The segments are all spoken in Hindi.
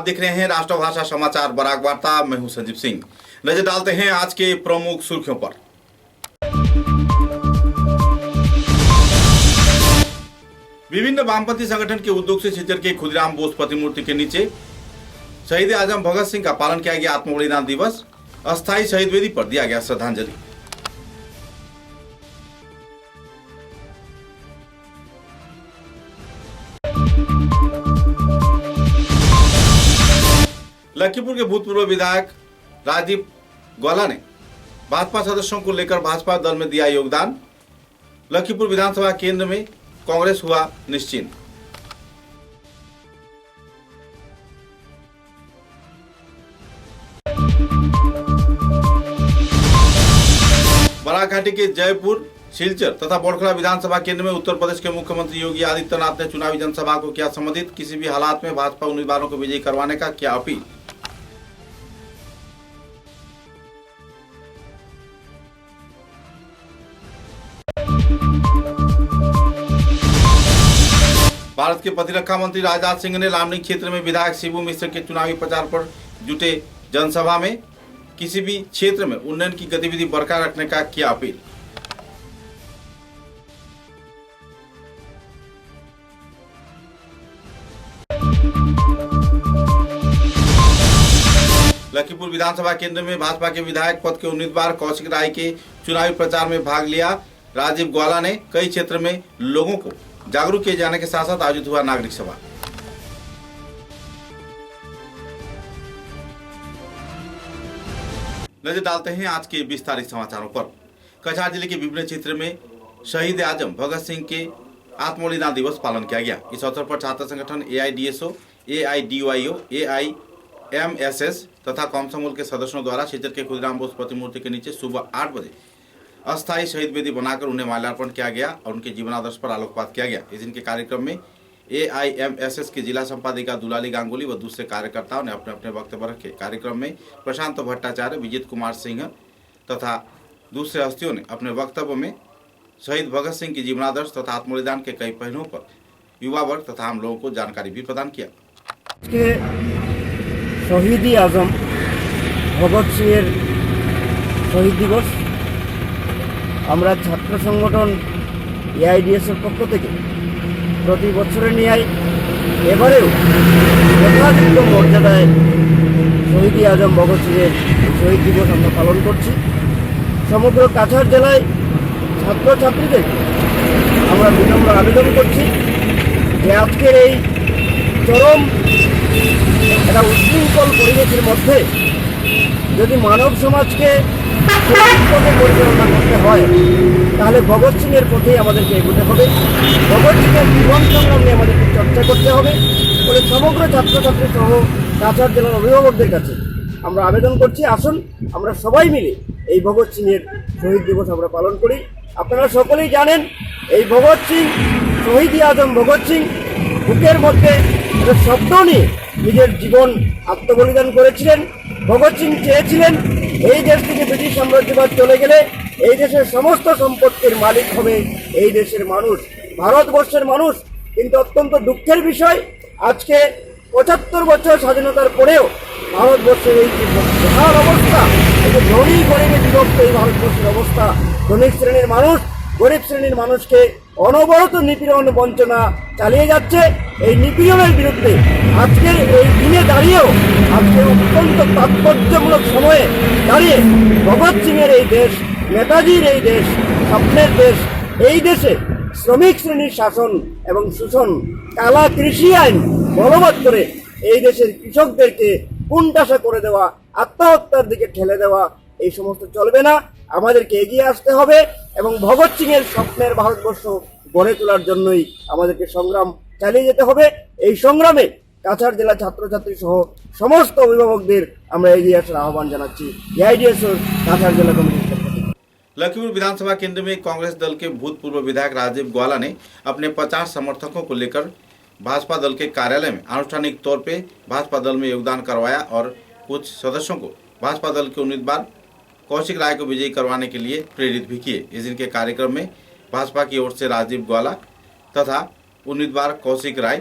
आप देख रहे हैं राष्ट्रभाषा समाचार बराक वार्ता। मैं हूं संजीव सिंह। नजर डालते हैं आज के प्रमुख सुर्खियों पर। विभिन्न वामपंथी संगठन के उद्योग से सिलचर के खुदीराम बोस प्रतिमूर्ति के नीचे शहीद आजम भगत सिंह का पालन किया गया आत्म बलिदान दिवस। अस्थायी शहीद वेदी पर दिया गया श्रद्धांजलि। लखीमपुर के भूतपूर्व विधायक राजीव ग्वाला ने भाजपा सदस्यों को लेकर भाजपा दल में दिया योगदान। लखीमपुर विधानसभा केंद्र में कांग्रेस हुआ निश्चिंत। बराक घाटी के जयपुर, सिलचर तथा बोड़खला विधानसभा केंद्र में उत्तर प्रदेश के मुख्यमंत्री योगी आदित्यनाथ ने चुनावी जनसभा को किया संबोधित। किसी भी हालात में भाजपा उम्मीदवारों को विजयी करवाने का किया अपील। भारत के प्रतिरक्षा मंत्री राजनाथ सिंह ने लामडिंग क्षेत्र में विधायक शिबू मिश्र के चुनावी प्रचार पर जुटे जनसभा में किसी भी क्षेत्र में उन्नयन की गतिविधि बरकरार रखने का किया अपील। लखीमपुर विधानसभा केंद्र में भाजपा के विधायक पद के उम्मीदवार कौशिक राय के चुनावी प्रचार में भाग लिया। राजीव ग्वाला ने कई क्षेत्र में लोगों को जागरूक किए जाने के साथ साथ आयोजित हुआ नागरिक सभा। नजर डालते हैं आज के विस्तारित समाचारों पर। कछार जिले के विभिन्न क्षेत्र में शहीद आजम भगत सिंह के आत्म बलिदान दिवस पालन किया गया। इस अवसर पर छात्र संगठन AIDSO, AIDYO, AIMSS तथा कॉमसोमोल के सदस्यों द्वारा सिलचर के खुदीराम बोस प्रतिमूर्ति के नीचे सुबह 8 बजे अस्थायी शहीद वेदी बनाकर उन्हें माल्यार्पण किया गया और उनके जीवनादर्श पर आलोकपात किया गया। इस दिन के कार्यक्रम में AIMSS की जिला संपादिका दुलाली गांगुली व दूसरे कार्यकर्ताओं ने अपने अपने वक्तव्य रखे। कार्यक्रम में प्रशांत भट्टाचार्य, विजित कुमार सिंह तथा दूसरे हस्तियों ने अपने वक्तव्य में शहीद भगत सिंह की जीवनादर्श तथा आत्मबलिदान के कई पहलुओं पर युवा वर्ग तथा आम लोगों को जानकारी भी प्रदान किया। शहीद आजम भगत सिंह शहीद दिवस আমরা ছাত্র সংগঠন AIDS এর পক্ষ থেকে প্রতি বছরের ন্যায় এবারেও যথাযথ মর্যাদায় শহীদ আজম ভগৎ সিংয়ের শহীদ দিবস আমরা পালন করছি। সমগ্র কাছাড় জেলায় ছাত্রছাত্রীদের আমরা বিনম্র আবেদন করছি যে আজকের এই চরম একটা উচ্ছৃঙ্খল পরিবেশের মধ্যে যদি মানব সমাজকে পরিচালনা করতে হয় তাহলে ভগৎ সিংয়ের পথেই আমাদেরকে এগোতে হবে। ভগৎ সিংয়ের জীবন সংগ্রাম নিয়ে আমাদেরকে চর্চা করতে হবে বলে সমগ্র ছাত্রছাত্রী সহ কাছাড় জেলার অভিভাবকদের কাছে আমরা আবেদন করছি, আসুন আমরা সবাই মিলে এই ভগৎ সিংয়ের শহীদ দিবস আমরা পালন করি। আপনারা সকলেই জানেন এই ভগৎ সিং, শহীদ আজম ভগৎ সিং বুকের মধ্যে একটা শব্দ নিয়ে নিজের জীবন আত্মবলিদান করেছিলেন। ভগৎ সিং চেয়েছিলেন এই দেশ থেকে ব্রিটিশ সাম্রাজ্যবাদ চলে গেলে এই দেশের সমস্ত সম্পত্তির মালিক হবে এই দেশের মানুষ, ভারতবর্ষের মানুষ। কিন্তু অত্যন্ত দুঃখের বিষয় আজকে ৭৫ বছর স্বাধীনতার পরেও ভারতবর্ষের এই যে বিশাল অবস্থা, এই যে ধনী গরিবে বিভক্ত এই ভারতবর্ষের অবস্থা, ধনিক শ্রেণীর মানুষ গরিব শ্রেণীর মানুষকে অনবরত নিপীড়ন বঞ্চনা চালিয়ে যাচ্ছে। এই নিপীড়নের বিরুদ্ধে আজকের এই দিনে দাঁড়িয়েও আজকের অত্যন্ত তাৎপর্যমূলক সময়ে দাঁড়িয়ে ভগৎ সিংয়ের এই দেশ, নেতাজির এই দেশ, স্বপ্নের দেশ, এই দেশে শ্রমিক শ্রেণীর শাসন এবং শোষণ, কালা কৃষি আইন বলবৎ করে এই দেশের কৃষকদেরকে কোণঠাসা করে দেওয়া, আত্মহত্যার দিকে ঠেলে দেওয়া, এই সমস্ত চলবে না। আমাদেরকে এগিয়ে আসতে হবে এবং ভগৎ সিংয়ের স্বপ্নের ভারতবর্ষ গড়ে তোলার জন্যই আমাদেরকে সংগ্রাম চালিয়ে যেতে হবে। এই সংগ্রামে কাছাড় জেলা ছাত্রছাত্রী সহ সমস্ত অভিভাবকদের আমরা এগিয়ে আসার আহ্বান জানাচ্ছি AIDS কাছাড় জেলা কমিটির পক্ষ থেকে। लखीमपुर विधानसभा केंद्र में कांग्रेस दल के भूतपूर्व विधायक राजीव ग्वाला ने अपने 50 समर्थकों को लेकर भाजपा दल के कार्यालय में आनुष्ठानिक तौर पे भाजपा दल में योगदान करवाया और कुछ सदस्यों को भाजपा दल के उम्मीदवार कौशिक राय को विजयी करवाने के लिए प्रेरित भी किए। इस दिन के कार्यक्रम में भाजपा की ओर से राजीव ग्वाला तथा उम्मीदवार कौशिक राय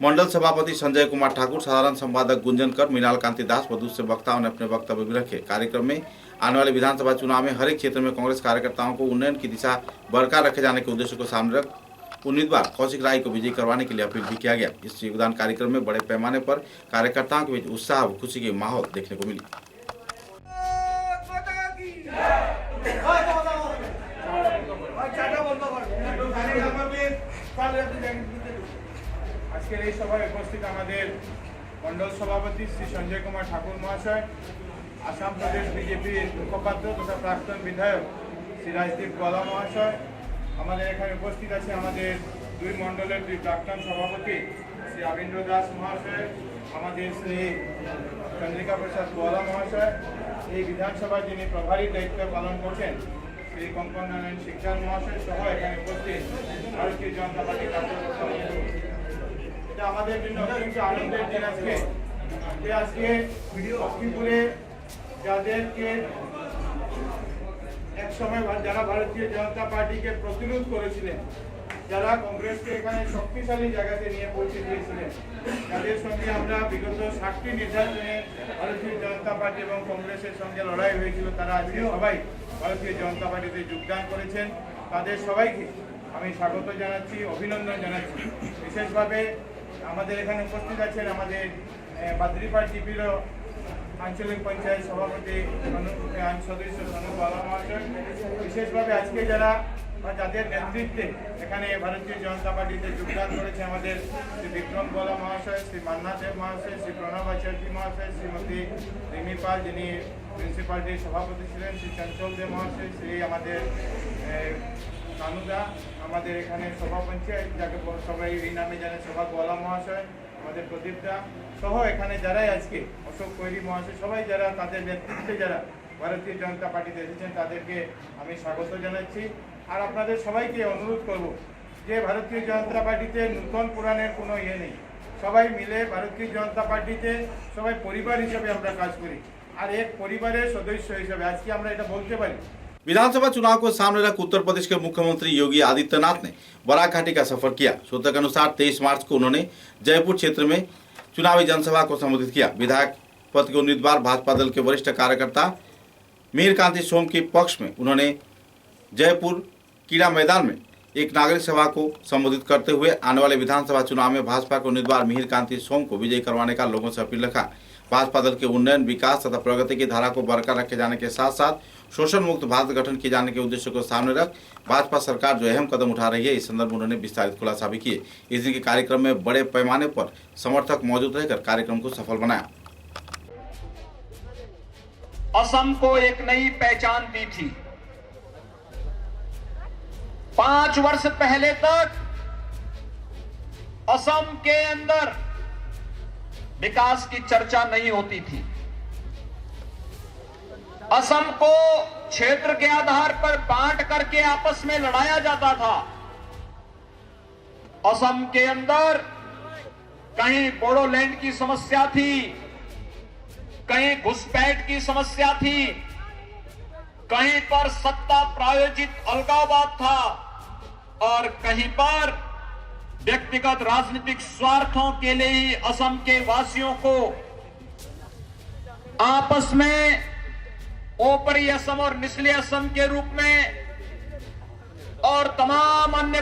मंडल सभापति संजय कुमार ठाकुर, साधारण संपादक गुंजन कर, मृणाल कांति दास व दूसरे वक्ताओं ने अपने वक्तव्य भी रखे। कार्यक्रम में आने वाले विधानसभा चुनाव में हर एक क्षेत्र में कांग्रेस कार्यकर्ताओं को उन्नयन की दिशा बरकरार रखे जाने के उद्देश्य को सामने रख उम्मीदवार कौशिक राय को विजयी करवाने के लिए अपील भी किया गया। इस योगदान कार्यक्रम में बड़े पैमाने पर कार्यकर्ताओं के बीच उत्साह व खुशी की माहौल देखने को मिली। আজকের এই সভায় উপস্থিত আমাদের মন্ডল সভাপতি শ্রী সঞ্জয় কুমার ঠাকুর মহাশয়, আসাম প্রদেশ বিজেপির মুখপাত্র তথা প্রাক্তন বিধায়ক শ্রী রাজদীপ গোয়ালা মহাশয়, আমাদের এখানে উপস্থিত আছে আমাদের দুই মণ্ডলের দুই প্রাক্তন সভাপতি শ্রী আবিন্দ্র দাস মহাশয়, আমাদের শ্রী চন্দ্রিকা প্রসাদ গোয়ালা মহাশয়, এই বিধানসভায় যিনি প্রভারী দায়িত্ব পালন করছেন শ্রী কঙ্কন নারায়ণ শিকদার মহাশয় সহ এখানে উপস্থিত ভারতীয় জনতা পার্টি কার্যকর্তা। এটা আমাদের জন্য অত্যন্ত আনন্দের দিন আজকে লক্ষ্মীপুরে যাদেরকে এক সময় যারা ভারতীয় জনতা পার্টিকে প্রতিরোধ করেছিলেন, যারা কংগ্রেসকে এখানে শক্তিশালী জায়গাতে নিয়ে পৌঁছে দিয়েছিলেন, তাদের সঙ্গে আমরা বিগত 60টি নির্বাচনে ভারতীয় জনতা পার্টি এবং কংগ্রেসের সঙ্গে লড়াই হয়েছিল, তারা আজকে সবাই ভারতীয় জনতা পার্টিতে যোগদান করেছেন। তাদের সবাইকে আমি স্বাগত জানাচ্ছি, অভিনন্দন জানাচ্ছি। বিশেষভাবে আমাদের এখানে উপস্থিত আছেন আমাদের বাদ্রিপাড় জিপির আঞ্চলিক পঞ্চায়েত সভাপতি আইন সদস্য সনু বালা মহাশয়, বিশেষভাবে আজকে যারা যাদের নেতৃত্বে এখানে ভারতীয় জনতা পার্টিতে যোগদান করেছে আমাদের শ্রী বিক্রম গোয়ালা মহাশয়, শ্রী মান্না দেব মহাশয়, শ্রী প্রণব আচার্য মহাশয়, শ্রীমতী রিমি পাল যিনি মিউনিসিপ্যালিটির সভাপতি ছিলেন, শ্রী চঞ্চল দেব মহাশয়, শ্রী আমাদের কানুদা, আমাদের এখানে সভা পঞ্চায়েত যাকে সবাই এই নামে জানে সভা গোয়ালা মহাশয়, আমাদের প্রদীপদা সহ এখানে যারাই আজকে অশোক কৈরি মহাশয়, সবাই যারা তাদের নেতৃত্বে যারা ভারতীয় জনতা পার্টিতে এসেছেন তাদেরকে আমি স্বাগত জানাচ্ছি। আর আপনাদের সবাইকে অনুরোধ করব যে ভারতীয় জনতা পার্টিতে নূতন পুরাণের কোনো ইয়ে নেই, সবাই মিলে ভারতীয় জনতা পার্টিতে সবাই পরিবার হিসেবে আমরা কাজ করি, আর এক পরিবারের সদস্য হিসেবে আজকে আমরা এটা বলতে পারি। विधानसभा चुनाव को सामने रख उत्तर प्रदेश के मुख्यमंत्री योगी आदित्यनाथ ने बराघाटी का सफर किया। सूत्र के अनुसार 23 मार्च को उन्होंने जयपुर क्षेत्र में चुनावी जनसभा को संबोधित किया। विधायक पद के उम्मीदवार भाजपा दल के वरिष्ठ कार्यकर्ता मीर कांति सोम के पक्ष में उन्होंने जयपुर कीड़ा मैदान में एक नागरिक सभा को संबोधित करते हुए आने वाले विधानसभा चुनाव में भाजपा के उम्मीदवार मिहिर कांति सोम को विजयी करवाने का लोगों से अपील रखा। भाजपा दल के उन्नयन, विकास तथा प्रगति की धारा को बरकरार रखे जाने के साथ साथ शोषण मुक्त भारत गठन किए जाने के उद्देश्य को सामने रख भाजपा सरकार जो अहम कदम उठा रही है, इस संदर्भ में उन्होंने विस्तारित खुलासा भी किए। इस दिन के कार्यक्रम में बड़े पैमाने पर समर्थक मौजूद रहकर कार्यक्रम को सफल बनाया। असम को एक नई पहचान दी थी। 5 वर्ष पहले तक असम के अंदर विकास की चर्चा नहीं होती थी। असम को क्षेत्र के आधार पर बांट करके आपस में लड़ाया जाता था। असम के अंदर कहीं बोडोलैंड की समस्या थी, कहीं घुसपैठ की समस्या थी, कहीं पर सत्ता प्रायोजित अलगाववाद था और कहीं पर व्यक्तिगत राजनीतिक स्वार्थों के लिए ही असम के वासियों को आपस में ऊपरी असम और निचले असम के रूप में और तमाम अन्य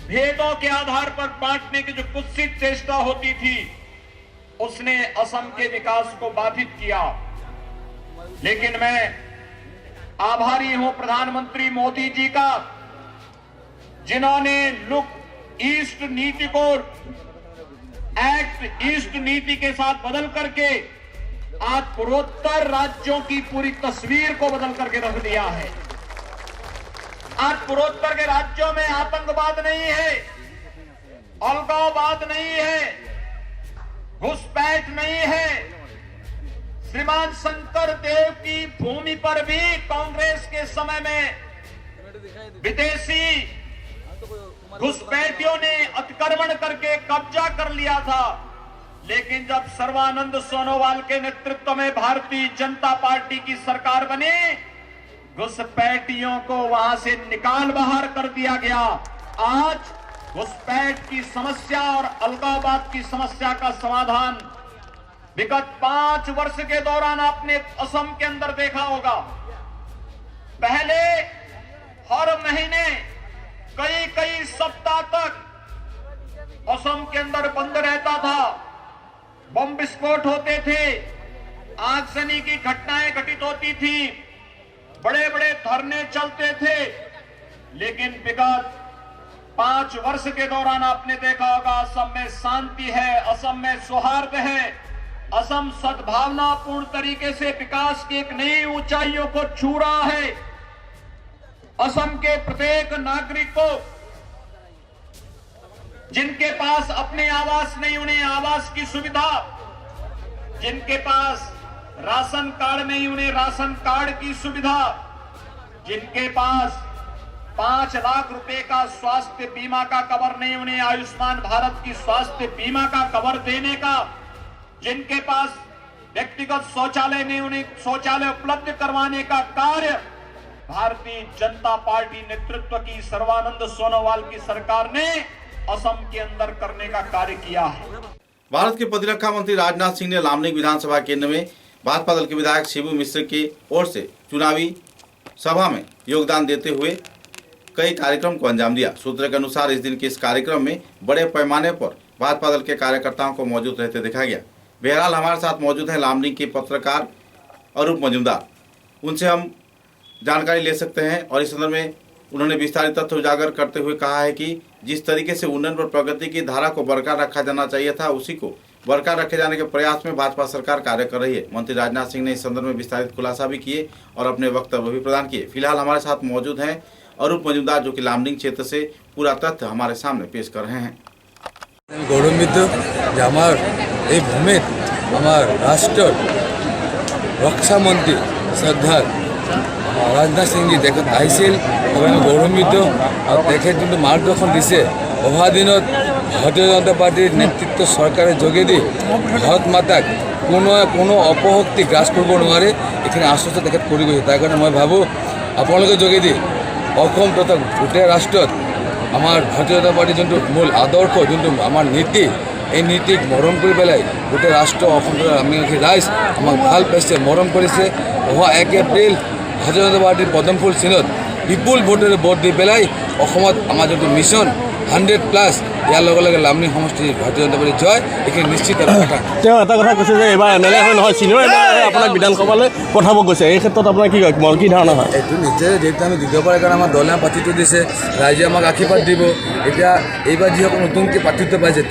भेदों के आधार पर बांटने की जो कुत्सित चेष्टा होती थी, उसने असम के विकास को बाधित किया। लेकिन मैं आभारी हूं प्रधानमंत्री मोदी जी का, जिन्होंने लुक ईस्ट नीति को एक्ट ईस्ट नीति के साथ बदल करके आज पूर्वोत्तर राज्यों की पूरी तस्वीर को बदल करके रख दिया है। आज पूर्वोत्तर के राज्यों में आतंकवाद नहीं है, अलगाववाद नहीं है, घुसपैठ नहीं है। श्रीमान शंकर देव की भूमि पर भी कांग्रेस के समय में विदेशी घुसपैठियों ने अतिक्रमण करके कब्जा कर लिया था, लेकिन जब सर्बानंद सोनोवाल के नेतृत्व में भारतीय जनता पार्टी की सरकार बनी, घुसपैठियों को वहां से निकाल बाहर कर दिया गया। आज घुसपैठ की समस्या और अलगाववाद की समस्या का समाधान विगत 5 वर्ष के दौरान आपने असम के अंदर देखा होगा। पहले हर महीने कई सप्ताह तक असम के अंदर बंद रहता था, बम विस्फोट होते थे, आगजनी की घटनाएं घटित होती थी, बड़े बड़े धरने चलते थे। लेकिन विगत 5 वर्ष के दौरान आपने देखा होगा असम में शांति है, असम में सौहार्द है, असम सद्भावनापूर्ण तरीके से विकास की एक नई ऊंचाइयों को छू रहा है। असम के प्रत्येक नागरिक को जिनके पास अपने आवास नहीं उन्हें आवास की सुविधा, जिनके पास राशन कार्ड नहीं उन्हें राशन कार्ड की सुविधा, जिनके पास 5 लाख रुपए का स्वास्थ्य बीमा का कवर नहीं उन्हें आयुष्मान भारत की स्वास्थ्य बीमा का कवर देने का, जिनके पास व्यक्तिगत शौचालय नहीं उन्हें शौचालय उपलब्ध करवाने का कार्य भारतीय जनता पार्टी नेतृत्व की सर्बानंद सोनोवाल की सरकार ने असम के अंदर करने का कार्य किया है। भारत के प्रतिरक्षा मंत्री राजनाथ सिंह ने लामडिंग विधानसभा केंद्र में भाजपा दल के विधायक शिबू मिश्र की ओर से चुनावी सभा में योगदान देते हुए कई कार्यक्रम को अंजाम दिया। सूत्र के अनुसार इस दिन के इस कार्यक्रम में बड़े पैमाने पर भाजपा दल के कार्यकर्ताओं को मौजूद रहते देखा गया। बहरहाल हमारे साथ मौजूद हैं लामडिंग के पत्रकार अरूप मजूमदार, उनसे हम जानकारी ले सकते हैं और इस संदर्भ में उन्होंने विस्तारित तथ्य उजागर करते हुए कहा है कि जिस तरीके से उन्नयन पर प्रगति की धारा को बरकरार रखा जाना चाहिए था, उसी को बरकरार रखे जाने के प्रयास में भाजपा सरकार कार्य कर रही है। मंत्री राजनाथ सिंह ने इस संदर्भ में विस्तारित खुलासा भी किए और अपने वक्तव्य भी प्रदान किए। फिलहाल हमारे साथ मौजूद हैं अरूप मजूमदार, जो कि लामडिंग क्षेत्र से पूरा तथ्य हमारे सामने पेश कर रहे हैं। गौरवान्वित যে আমার এই ভূমিত আমার রাষ্ট্রের রক্ষা মন্ত্রী শ্রদ্ধার রাজনাথ সিংজি দেখত আহিছিল এবং আমি গৌৰৱান্বিত আৰু তেখেত যোনটো মাৰ্গদৰ্শন দিছে অহা দিনত ভাৰতীয় জনতা পাৰ্টিৰ নেতৃত্ব চৰকাৰৰ যোগেদি ভাৰত মাতাক কোনো অপশক্তি গ্ৰাস কৰিব নোৱাৰে এইখিনি আশ্বস্ত তেখেত কৰি গৈছে। তাৰ কাৰণে মই ভাবোঁ আপোনালোকৰ যোগেদি অসম তথা গোটেই ৰাষ্ট্ৰত আমাৰ ভাৰতীয় জনতা পাৰ্টিৰ যোনটো মূল আদৰ্শ, যোনটো আমাৰ নীতি, এই নীতিক মৰম কৰি পেলাই গোটেই ৰাষ্ট্ৰ অসম আমি ৰাইজ আমাক ভাল পাইছে, মৰম কৰিছে। অহা 1 এপ্ৰিল ভাৰতীয় জনতা পাৰ্টিৰ পদমফুল চিনত বিপুল ভোটেৰে ভোট দি পেলাই অসমত আমাৰ যোনটো মিছন 100+ ইয়াৰ লগে লগে লামডিং সমষ্টিৰ ভাৰতীয় জনতা পাৰ্টি জয় এইখিনি নিশ্চিত। তেওঁ এটা কথা কৈছে যে এইবাৰ MLA হয় নহয়, চিনিয়ৰ MLA আপোনাক বিধানসভালৈ পঠাব কৈছে, এই ক্ষেত্ৰত আপোনাৰ কি ধাৰণা হয়? এইটো নিশ্চয়, যিহেতু আমি দ্বিতীয়বাৰৰ কাৰণে আমাৰ দলে প্ৰাৰ্থিত্ব দিছে, ৰাইজে আমাক আশীৰ্বাদ দিব। এতিয়া এইবাৰ যিসকল নতুনকৈ প্ৰাৰ্থিত্ব পাইছে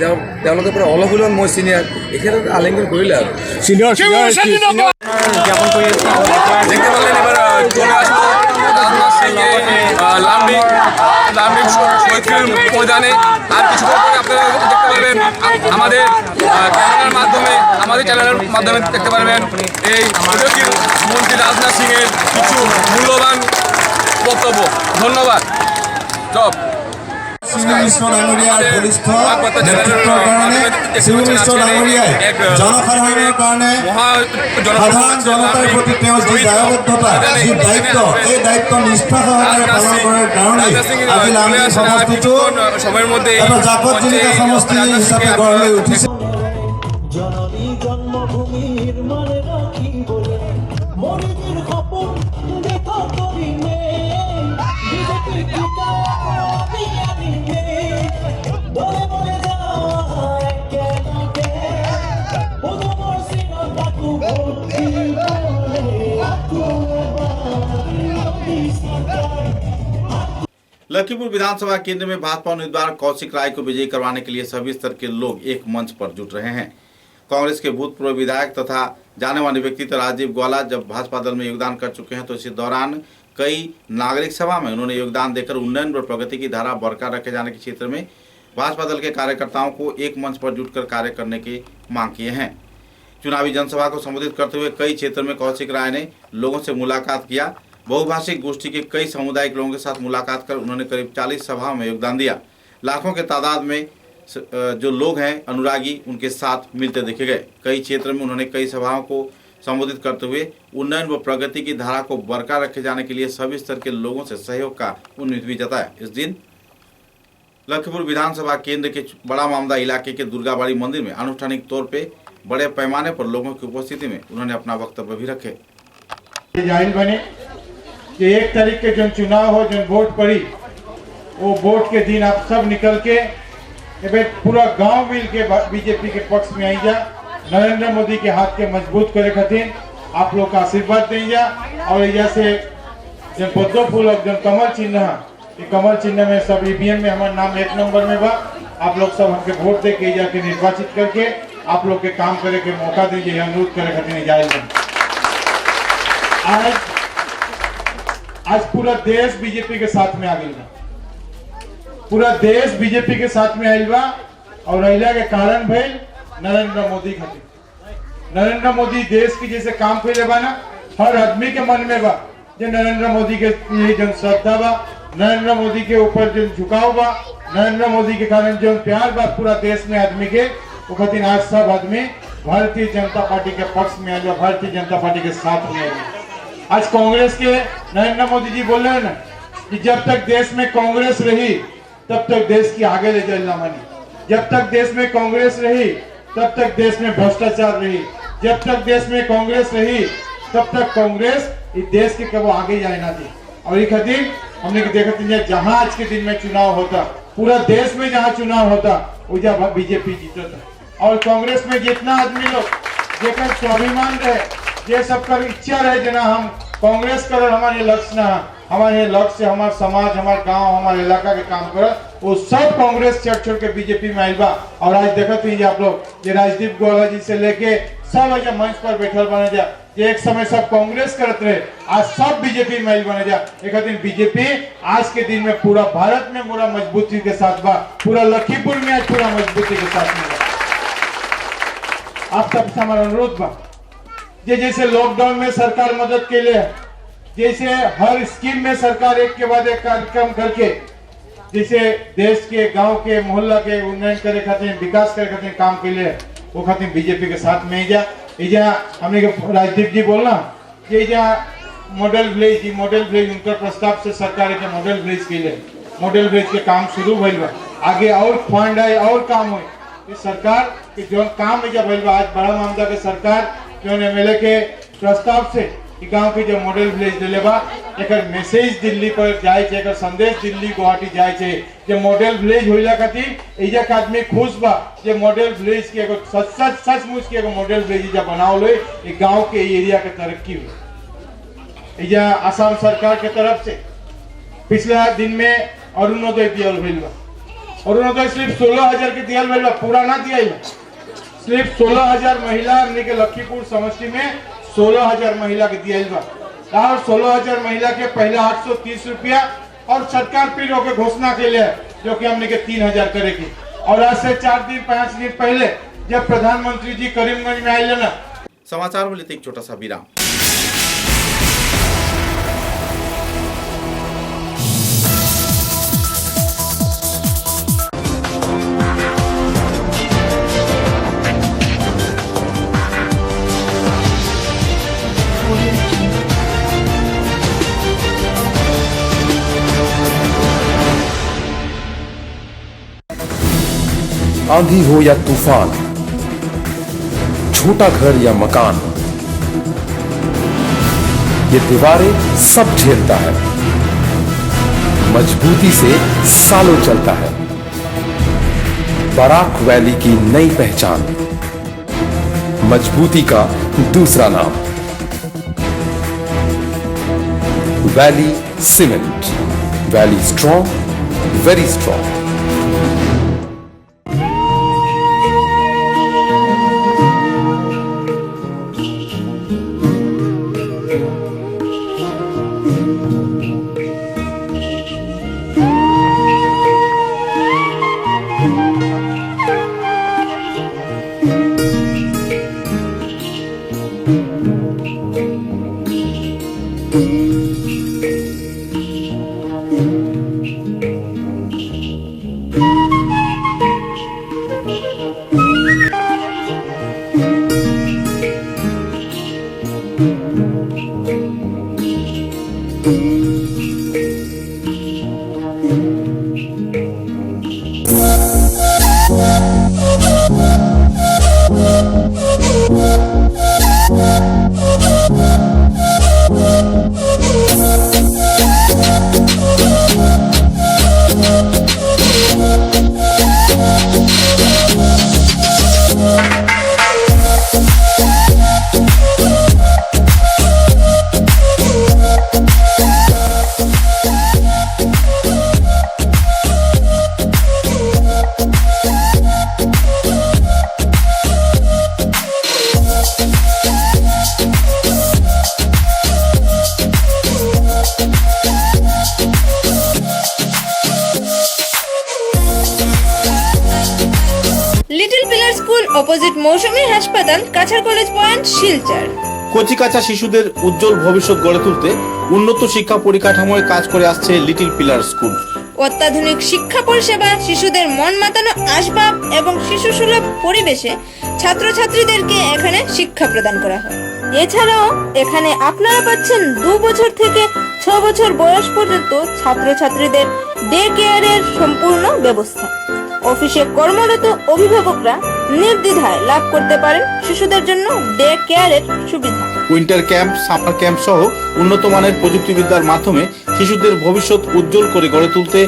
তেওঁলোকে পৰা অলপ হ'লেও মই চিনিয়ৰ, এই ক্ষেত্ৰত আলিংগন কৰিলে আৰু চিনিয়ৰ জ্ঞাপন কৰি দেখতে পারলেন এবার চলে আসলো রাজনাথ সিং লামডিং শহীদ ময়দানে। আর কিছুক্ষণ পরে আপনারা দেখতে পারবেন আমাদের চ্যানেলের মাধ্যমে দেখতে পারবেন এই মন্ত্রী রাজনাথ সিং এর কিছু মূল্যবান বক্তব্য। ধন্যবাদ। জব জনসাধাৰণৰ কাৰণে সাধাৰণ জনতাৰ প্ৰতি তেওঁ যি দায়বদ্ধতা, যি দায়িত্ব, এই দায়িত্ব নিষ্ঠা সহকাৰে পালন কৰাৰ কাৰণে আজি লামডিং সমষ্টিটো সময়ের মধ্যে এটা জাকত জিলিকা সমষ্টি হিচাপে গঢ় লৈ উঠিছে। জননী জন্মভূমিৰ মানে ৰাখিবলৈ মৰিদিৰ সপোন দেখা কৰিমে বিজেপি বলে বলে যাওয়া একেলগে পদমৰ চিনত তাকো ভোট দিবলৈ আকৌ এবাৰ लखीमपुर विधानसभा केंद्र में भाजपा उम्मीदवार कौशिक राय को विजयी करवाने के लिए सभी स्तर के लोग एक मंच पर जुट रहे हैं। कांग्रेस के भूतपूर्व विधायक तथा जाने माने व्यक्तित्व राजीव ग्वाला जब भाजपा दल में योगदान कर चुके हैं, तो इसी दौरान कई नागरिक सभा में उन्होंने योगदान देकर उन्नयन व प्रगति की धारा बरकरार रखे जाने के क्षेत्र में भाजपा दल के कार्यकर्ताओं को एक मंच पर जुटकर कार्य करने की मांग किए हैं। चुनावी जनसभा को संबोधित करते हुए कई क्षेत्र में कौशिक राय ने लोगों से मुलाकात किया। बहुभाषिक गोष्ठी के कई सामुदायिक लोगों के साथ मुलाकात कर उन्होंने करीब 40 सभाओं में योगदान दिया। लाखों के तादाद में जो लोग हैं अनुरागी उनके साथ मिलते देखे गए। कई क्षेत्र में उन्होंने कई सभाओं को संबोधित करते हुए उन्नयन व प्रगति की धारा को बरकरार रखे जाने के लिए सभी स्तर के लोगों से सहयोग का उम्मीद भी जताया। इस दिन लखीमपुर विधानसभा केंद्र के बड़ा मामदा इलाके के दुर्गाबाड़ी मंदिर में आनुष्ठानिक तौर पे बड़े पैमाने पर लोगों की उपस्थिति में उन्होंने अपना वक्तव्य भी रखे। जाहिर बने कि 1 तारीख के जो चुनाव हो, जो वोट पड़ी, वो वोट के दिन आप सब निकल के पूरा गांव मिल के बीजेपी के पक्ष में आई जा, नरेंद्र मोदी के हाथ के मजबूत करे खातिर आप लोग का आशीर्वाद दें जा। और यहाँ से जन पद्म फूल और जन कमल चिन्ह है, ये कमल चिन्ह में सब ईवीएम में हमारा नाम 1 नंबर में बा। आप लोग सब हमके वोट दे के जाके निर्वाचित करके आप लोग के काम करे के मौका दीजिए, अनुरोध करे खातिर जायज। आज पूरा देश बीजेपी के साथ में आ गई बा, पूरा देश बीजेपी के साथ में आयल बा। और अहिला के कारण भइल नरेंद्र मोदी खातिर। नरेंद्र मोदी देश की जैसे काम कैले बा ना, हर आदमी के मन में बा जो नरेंद्र मोदी के लिए जन श्रद्धा बा, नरेंद्र मोदी के ऊपर जो झुकाव बा, नरेंद्र मोदी के कारण जो प्यार बा पूरा देश में आदमी के, वो खातिर आज सब आदमी भारतीय जनता पार्टी के पक्ष में आयल, भारतीय जनता पार्टी के साथ में आयल। आज कांग्रेस के नरेंद्र मोदी जी बोल रहे हैं ना कि जब तक देश में कांग्रेस रही तब तक देश की आगे ले जाना मानी, जब तक देश में कांग्रेस रही तब तक देश में भ्रष्टाचार रही, जब तक देश में कांग्रेस रही तब तक कांग्रेस इस देश के कब आगे जाए ना दी। और ये खातिर हमने देखते हैं जहां आज के दिन में चुनाव होता, पूरा देश में जहां चुनाव होता वह बीजेपी जीतता। और कांग्रेस में जितना आदमी लोग जेकर स्वाभिमान रहे, ये सबका इच्छा रहे जना हम कांग्रेस कर हमारे लक्ष्य ना, हमारे लक्ष्य हमारे समाज, हमारे गांव, हमारे इलाका के काम कर, वो सब कांग्रेस छोड़ के बीजेपी में आयल बा। और आज देखते हैं आप लोग ये राजदीप गोवाला जी से लेके सब आज मंच पर बैठल बने जा, एक समय सब कांग्रेस करते रहे, आज सब बीजेपी में आयल बने जा। एक दिन बीजेपी आज के दिन में पूरा भारत में पूरा मजबूती के साथ बा, पूरा लखीमपुर में आज पूरा मजबूती के साथ में बा। आप सबसे हमारा अनुरोध बा, जैसे लॉकडाउन में सरकार मदद के लिए, जैसे हर स्कीम में सरकार एक के बाद एक कार्यक्रम करके जैसे देश के गांव के मोहल्ला के उन्नयन करे खातिर, विकास करे खातिर काम के लिए, वो खातिर बीजेपी के साथ में इजा हमने राजदीप जी बोलना कि इजा मॉडल विलेज उनका प्रस्ताव से सरकार के मॉडल विलेज के लिए, मॉडल विलेज के काम शुरू भइल बा। आगे और फंड है और काम हो, इस सरकार के जो काम भइल बा। आज बड़ा मामला के सरकार जो एमएलए के प्रस्ताव से गांव के जो मॉडल विलेज दिले बा, एकर मैसेज दिल्ली पर जाए छे, एकर संदेश दिल्ली गुवाहाटी जाए छे जे मॉडल विलेज होइला खातिर इजा के आदमी खुश बा जे मॉडल विलेज के एगो सचमुच के एगो मॉडल विलेज इजा बनावल होई, ए गांव के एरिया के तरक्की हुई। इजा असम सरकार के तरफ से पिछला दिन में अरुणोदय दियल भइल बा। अरुणोदय सिर्फ 16,000 के दियल भइल बा, पूरा ना दियल बा। सिर्फ 16,000 महिला हमने के लखीमपुर समष्टि में 16,000 महिला के दिया बा। और 16,000 महिला के पहले 830 रुपया और सरकार फिर होकर घोषणा के लिए जो कि हमने के 3,000 करेगी। और आज से 4-5 दिन पहले जब प्रधानमंत्री जी करीमगंज में आए ना। समाचार में लेते एक छोटा सा विराम। आंधी हो या तूफान, छोटा घर या मकान, ये दीवारें सब झेलता है, मजबूती से सालों चलता है। बराक वैली की नई पहचान, मजबूती का दूसरा नाम, valley cement. Valley strong, very strong. Mousumi হাসপাতাল, কাছাড় কলেজ পয়েন্ট, শিলচর। কচিকাঁচা শিশুদের উজ্জ্বল ভবিষ্যৎ গড়ে তুলতে উন্নত শিক্ষা পরিকাঠামোয় কাজ করে আসছে লিটল পিলার স্কুল। অত্যাধুনিক শিক্ষা পরিষেবা, শিশুদের মন মাতানো আসবাব এবং শিশু সুলভ পরিবেশে ছাত্রছাত্রীদেরকে এখানে শিক্ষা প্রদান করা হয়। এছাড়াও এখানে আপনারা পাচ্ছেন 2 বছর থেকে 6 বছর বয়স পর্যন্ত ছাত্রছাত্রীদের ডে কেয়ারের সম্পূর্ণ ব্যবস্থা। অফিসে কর্মরত অভিভাবকরা নির্দ্বিধায় লাভ করতে পারেন শিশুদের জন্য ডে কেয়ারের সুবিধা। উইন্টার ক্যাম্প, সামার ক্যাম্প সহ উন্নত মানের প্রযুক্তিবিদ্যার মাধ্যমে শিশুদের ভবিষ্যৎ উজ্জ্বল করে গড়ে তুলতে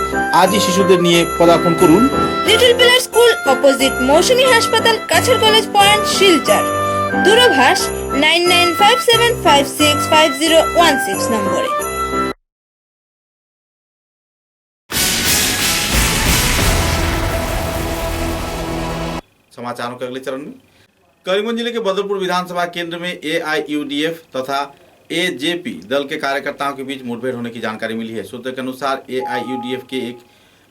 আজই শিশুদের নিয়ে পদার্পণ করুন লিটল পিলার স্কুল, অপোজিট মৌসুমী হাসপাতাল, কাছাড় কলেজ পয়েন্ট, শিলচর। দূরভাষ 9957565016 নম্বরে। समाचारों के अगले चरण में करीमगंज जिले के बदरपुर विधानसभा केंद्र में AIUDF तथा AJP दल के कार्यकर्ताओं के बीच मुठभेड़ होने की जानकारी मिली है। सूत्रों के अनुसार AIUDF के एक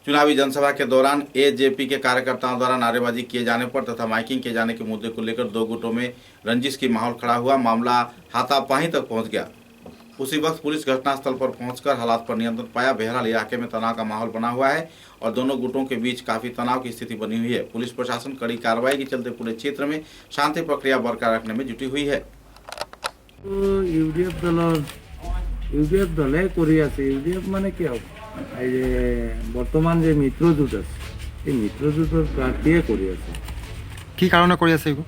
चुनावी जनसभा के दौरान AJP के कार्यकर्ताओं द्वारा नारेबाजी किए जाने पर तथा माइकिंग किए जाने के मुद्दे को लेकर 2 गुटों में रंजिश की माहौल खड़ा हुआ। मामला हाथापाई तक पहुंच गया। उसी वक्त पुलिस घटनास्थल पर पहुंचकर हालात पर नियंत्रण पाया। बहरहाल इलाके में तनाव का माहौल बना हुआ है और दोनों गुटों के बीच काफी तनाव की स्थिति बनी हुई है। पुलिस प्रशासन कड़ी कार्रवाई के चलते पूरे क्षेत्र में शांति प्रक्रिया बरकरार रखने में जुटी हुई है। ইউডিএফ দলে কৰি আছে। ইউডিএফ মানে কি হ'ব, এই যে বৰ্তমান যে মিত্ৰজোঁট আছে, এই মিত্ৰজোঁটৰ প্ৰাৰ্থীয়ে কৰি আছে। কি কাৰণে কৰি আছে এইবোৰ?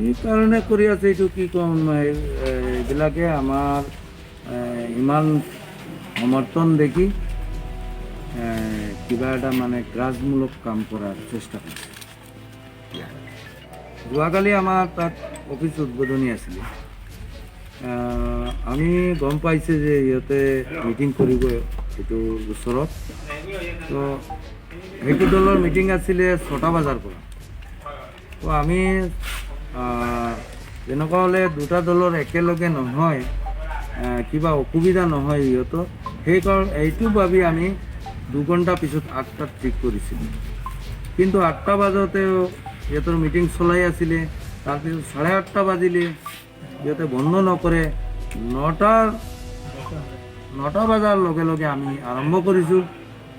এই কাৰণে কৰি আছে, এইটো কি ক'ম, এইবিলাকে আমাৰ ইমান সমৰ্থন দেখি কিবা এটা মানে গ্ৰাছমূলক কাম কৰাৰ চেষ্টা কৰিছে। যোৱাকালি আমাৰ তাত অফিচ উদ্বোধনী আছিলে। আমি গম পাইছে যে ইহঁতে মিটিং কৰিব এইটো ওচৰত। তো সেইটো দলৰ মিটিং আছিলে 6টা বজাৰ পৰা। তো আমি যেনেকুৱা হ'লে 2টা দলৰ একেলগে নহয়, কিবা অসুবিধা নহয় ইহঁতৰ, সেইকাৰণ এইটো ভাবি আমি 2 ঘণ্টা পিছত 8টাত ঠিক কৰিছিলোঁ। কিন্তু 8টা বজাতে ইহঁতৰ মিটিং চলাই আছিলে। তাৰপিছত 8:30 বাজিলে, ইহঁতে বন্ধ নকৰে। 9টা বজাৰ লগে লগে আমি আৰম্ভ কৰিছোঁ।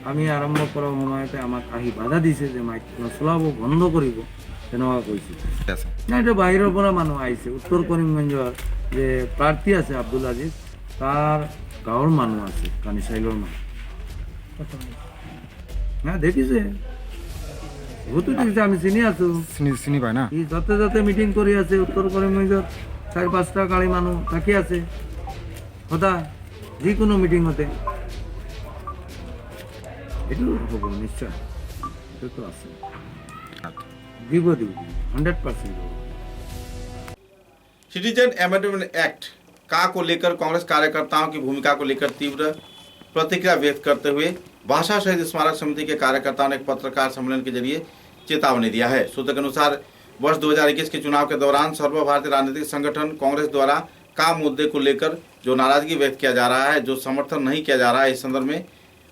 আমি আৰম্ভ কৰাৰ সময়তে আমাক আহি বাধা দিছে যে মাইক নচলাব, বন্ধ কৰিব, তেনেকুৱা কৈছে। নাই, এইটো বাহিৰৰ পৰা মানুহ আহিছে। উত্তৰ কৰিমগঞ্জৰ যে প্ৰাৰ্থী আছে আব্দুল আজিজ, তাৰ গাঁৱৰ মানুহ আছে, কানিচাইলৰ মানুহ। হ্যাঁ, দেখিছে, বহুতো দেখিছে, আমি চিনি আছোঁ। চিনি পায় না? ই যাতে যাতে মিটিং কৰি আছে। উত্তৰ কৰিমগঞ্জত 4-5টা গাড়ী মানুহ থাকি আছে সদায়, যিকোনো মিটিঙতে। এইটো হ'ব নিশ্চয়, এইটোতো আছে, দিব 100% দিব। सिटीजन अमेंडमेंट एक्ट का को लेकर कांग्रेस कार्यकर्ताओं की भूमिका को लेकर तीव्र प्रतिक्रिया व्यक्त करते हुए भाषा शहीद स्मारक समिति के कार्यकर्ताओं ने एक पत्रकार सम्मेलन के जरिए चेतावनी दिया है। सूत्र के अनुसार वर्ष 2021 के चुनाव के दौरान सर्वभारतीय राजनीतिक संगठन कांग्रेस द्वारा काम मुद्दे को लेकर जो नाराजगी व्यक्त किया जा रहा है, जो समर्थन नहीं किया जा रहा है, इस संदर्भ में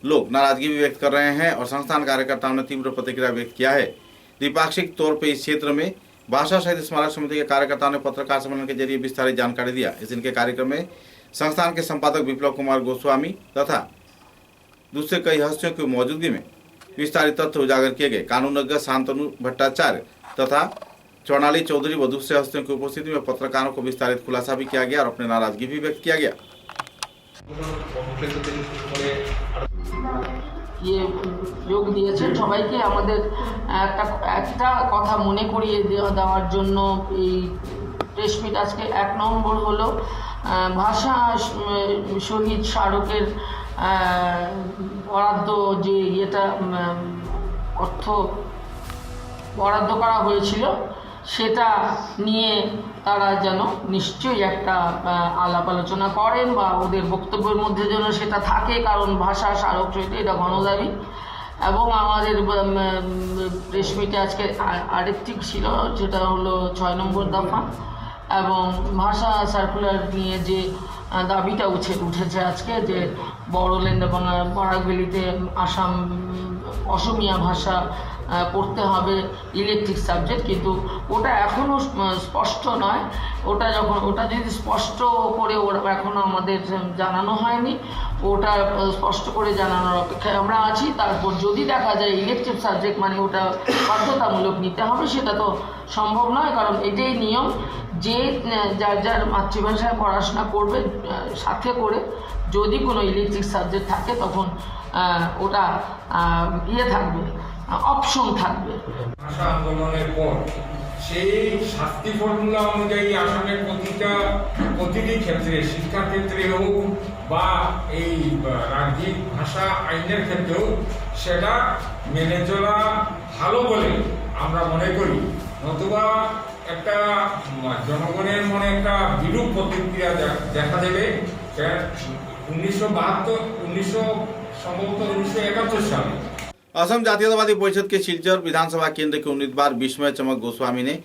लोग नाराजगी भी व्यक्त कर रहे हैं और संस्थान कार्यकर्ताओं ने तीव्र प्रतिक्रिया व्यक्त किया है। द्विपाक्षिक तौर पर इस क्षेत्र में भाषा शहीद स्मारक समिति के कार्यकर्ताओं ने पत्रकार सम्मेलन के जरिए विस्तारित जानकारी दिया। इस दिन के कार्यक्रम में संस्थान के संपादक विप्लव कुमार गोस्वामी तथा दूसरे कई हस्तियों की मौजूदगी में विस्तारित तथ्य उजागर किए गए। कानूनज्ञ शांतनु भट्टाचार्य तथा चौनाली चौधरी व दूसरे हस्तियों की उपस्थिति में पत्रकारों को विस्तारित खुलासा भी किया गया और अपनी नाराजगी भी व्यक्त किया गया। যোগ দিয়েছেন সবাইকে। আমাদের একটা কথা মনে করিয়ে দেওয়ার জন্য এই প্রেস মিট আজকে 1 নম্বর হলো ভাষা শহীদ স্মারকের বরাদ্দ, যে এটা অর্থ বরাদ্দ করা হয়েছিল, সেটা নিয়ে তারা যেন নিশ্চয়ই একটা আলাপ আলোচনা করেন বা ওদের বক্তব্যের মধ্যে যেন সেটা থাকে, কারণ ভাষা স্মারক সহিত এটা গণদাবি। এবং আমাদের প্রেস মিটে আজকে আরেকটি ছিল, যেটা হলো 6 নম্বর দফা এবং ভাষা সার্কুলার নিয়ে যে দাবিটা উঠেছে আজকে, যে বড়োল্যান্ড এবং বরাকভ্যালিতে অসমিয়া ভাষা পড়তে হবে ইলেকট্রিক সাবজেক্ট, কিন্তু ওটা এখনও স্পষ্ট নয়। ওটা যদি স্পষ্ট করে এখনও আমাদের জানানো হয়নি, ওটা স্পষ্ট করে জানানোর অপেক্ষায় আমরা আছি। তারপর যদি দেখা যায় ইলেকট্রিক সাবজেক্ট মানে ওটা বাধ্যতামূলক নিতে হবে, সেটা তো সম্ভব নয়, কারণ এটাই নিয়ম যে যার যার মাতৃভাষায় পড়াশোনা করবে, সাথে করে যদি কোনো ইলেকট্রিক সাবজেক্ট থাকে তখন ওটা থাকবে, অপশন থাকবে। ভাষা আন্দোলনের পর সেই শাস্তি ফর্মুলা অনুযায়ী আসামের প্রতিটি ক্ষেত্রে, শিক্ষার ক্ষেত্রে হোক বা এই রাজ্যিক ভাষা আইনের ক্ষেত্রেও সেটা মেনে চলা ভালো বলে আমরা মনে করি, নতুবা একটা জনগণের মনে একটা বিরূপ প্রতিক্রিয়া দেখা দেবে। 1971 সালে असम जातीयतावादी परिषद के सिलचर विधानसभा केंद्र के उम्मीदवार विस्मय चमक गोस्वामी ने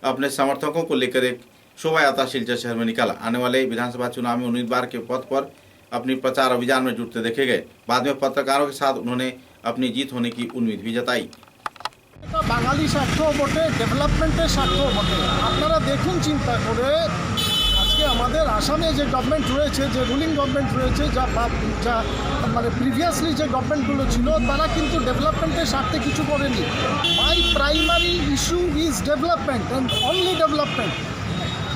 अपने समर्थकों को लेकर एक शोभा यात्रा सिलचर शहर में निकाला। आने वाले विधानसभा चुनाव में उम्मीदवार के पद पर अपनी प्रचार अभियान में जुटते देखे गए। बाद में पत्रकारों के साथ उन्होंने अपनी जीत होने की उम्मीद भी जताई। বাঙালি স্বার্থও বটে, ডেভেলপমেন্টের স্বার্থও বটে। আপনারা দেখুন, চিন্তা করে আজকে আমাদের আসামে যে গভর্নমেন্ট রয়েছে, যে রুলিং গভর্নমেন্ট রয়েছে, যা মানে প্রিভিয়াসলি যে গভর্নমেন্টগুলো ছিল, তারা কিন্তু ডেভেলপমেন্টের স্বার্থে কিছু করেনি। My primary issue is development and only development.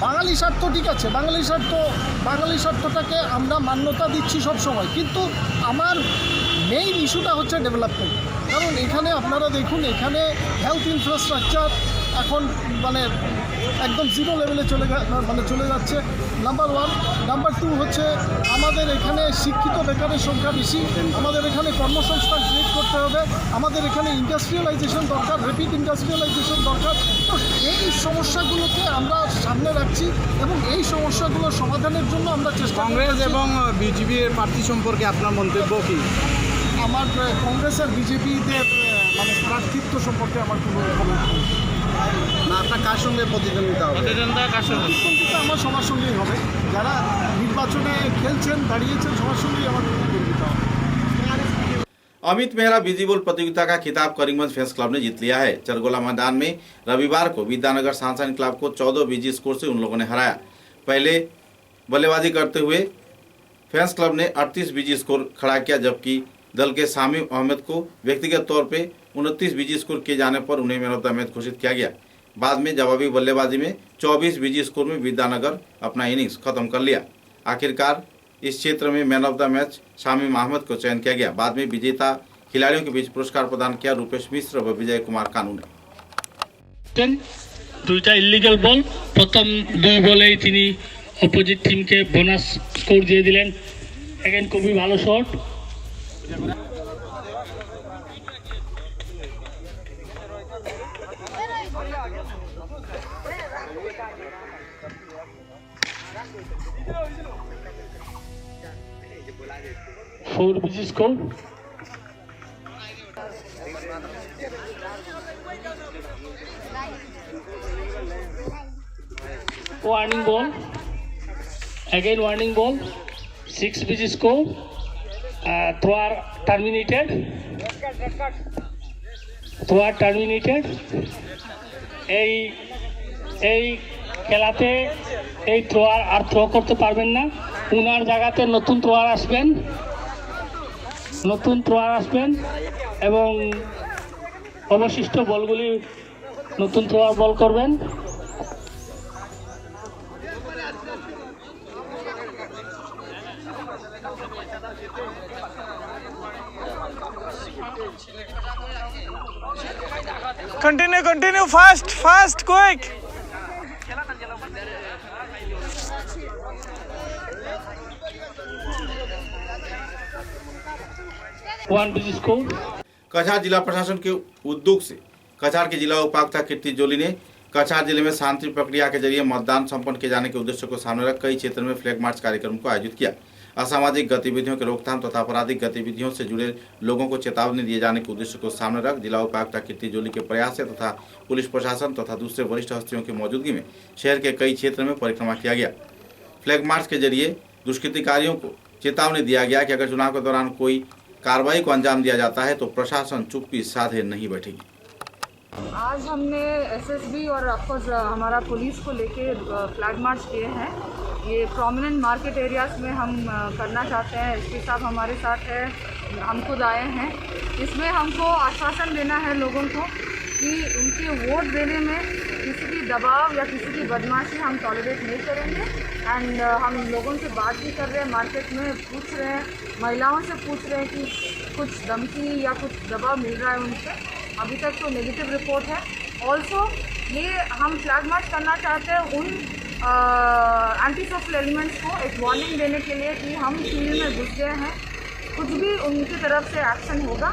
Bengali স্বার্থ ঠিক আছে, বাঙালি স্বার্থটাকে আমরা মান্যতা দিচ্ছি সব সময়, কিন্তু আমার মেইন ইস্যুটা হচ্ছে ডেভেলপমেন্ট। কারণ এখানে আপনারা দেখুন, এখানে হেলথ ইনফ্রাস্ট্রাকচার এখন মানে একদম জিরো লেভেলে চলে যাচ্ছে, নাম্বার 1। নাম্বার 2 হচ্ছে আমাদের এখানে শিক্ষিত বেকারের সংখ্যা বেশি, আমাদের এখানে কর্মসংস্থান ক্রিয়েট করতে হবে, আমাদের এখানে ইন্ডাস্ট্রিয়ালাইজেশন দরকার, র্যাপিড ইন্ডাস্ট্রিয়ালাইজেশন দরকার। তো এই সমস্যাগুলোকে আমরা সামনে রাখছি এবং এই সমস্যাগুলোর সমাধানের জন্য আমরা চেষ্টা করছি। কংগ্রেস এবং বিজেপির প্রার্থী সম্পর্কে আপনার মন্তব্য কি? আমার কংগ্রেস আর বিজেপিদের মানে প্রার্থিত্ব সম্পর্কে আমার কোনো কমেন্ট নেই। না, আপনার কার সঙ্গে প্রতিদ্বন্দ্বিতা হবে? প্রতিদ্বন্দ্বিতা আমার সবার সঙ্গেই হবে, যারা নির্বাচনে খেলছেন, দাঁড়িয়েছেন, সবার সঙ্গেই আমার প্রতিদ্বন্দ্বিতা হবে। अमित मेहरा विजिबल प्रतियोगिता का खिताब करीमगंज फैंस क्लब ने जीत लिया है। चरगोला मैदान में रविवार को विद्यानगर सनशाइन क्लब को 14 बीजी स्कोर से उन लोगों ने हराया। पहले बल्लेबाजी करते हुए फैंस क्लब ने 38 बीजी स्कोर खड़ा किया, जबकि दल के शामिम अहमद को व्यक्तिगत तौर पे 29 बीजी स्कोर किए जाने पर उन्हें मैन ऑफ द मैच घोषित किया गया। बाद में जवाबी बल्लेबाजी में 24 बीजी स्कोर में विद्यानगर अपना इनिंग्स खत्म कर लिया। आखिरकार इस क्षेत्र में man of the match Shamim Ahmed को चयन किया गया। बाद में विजेता खिलाड़ियों के बीच पुरस्कार प्रदान किया रूपेश मिश्र व विजय कुमार कानू ने। দুইটা ইলিগাল বল, প্রথম 2 বলেই তিনি অপোজিট টিমকে বোনাস স্কোর দিয়ে দিলেন। এগেন খুবই ভালো শট। फोर बीजी score. Warning ball, again warning ball, 6 बीजी स्कोर। थ्रो आर टर्मिनेटेड, এই খেলাতে এই থ্রোয়ার আর থ্রো করতে পারবেন না। উনার জায়গাতে নতুন থ্রোয়ার আসবেন এবং অবশিষ্ট বলগুলি নতুন থ্রোয়ার বল করবেন। Continue, fast, quick. कछार जिला प्रशासन के उद्योग से कछार के जिला उपायुक्त कीर्ति जोली ने कछार जिले में शांति प्रक्रिया के जरिए मतदान संपन्न किए जाने के उद्देश्य को सामने रख कई क्षेत्रों में फ्लैग मार्च कार्यक्रम को आयोजित किया। असामाजिक गतिविधियों के रोकथाम तथा आपराधिक गतिविधियों से जुड़े लोगों को चेतावनी दिए जाने के उद्देश्य को सामने रख जिला उपायुक्त कीर्ति जोली के प्रयास से तथा पुलिस प्रशासन तथा दूसरे वरिष्ठ हस्तियों की मौजूदगी में शहर के कई क्षेत्र में परिक्रमा किया गया। फ्लैग मार्च के जरिए दुष्कृतिकारियों को चेतावनी दिया गया कि अगर चुनाव के दौरान कोई कार्रवाई को अंजाम दिया जाता है तो प्रशासन चुप्पी साधे नहीं बैठेगी। आज हमने एसएसबी और ऑफकोर्स हमारा पुलिस को लेके फ्लैग मार्च किए हैं। ये प्रोमिनेंट मार्केट एरियाज़ में हम करना चाहते हैं। एसपी साहब हमारे साथ है, हम खुद आए हैं। इसमें हमको आश्वासन देना है लोगों को कि उनके वोट देने में किसी की दबाव या किसी की बदमाशी हम टॉलरेट नहीं करेंगे। एंड हम लोगों से बात भी कर रहे हैं, मार्केट में पूछ रहे हैं, महिलाओं से पूछ रहे हैं कि कुछ धमकी या कुछ दबाव मिल रहा है उनसे। अभी तक तो नेगेटिव रिपोर्ट है। ऑल्सो ये हम फ्लैग मार्च करना चाहते हैं उन एंटी सोशल एलिमेंट्स को एक वार्निंग देने के लिए कि हम फील्ड में घुस गए हैं। कुछ भी उनकी तरफ से एक्शन होगा,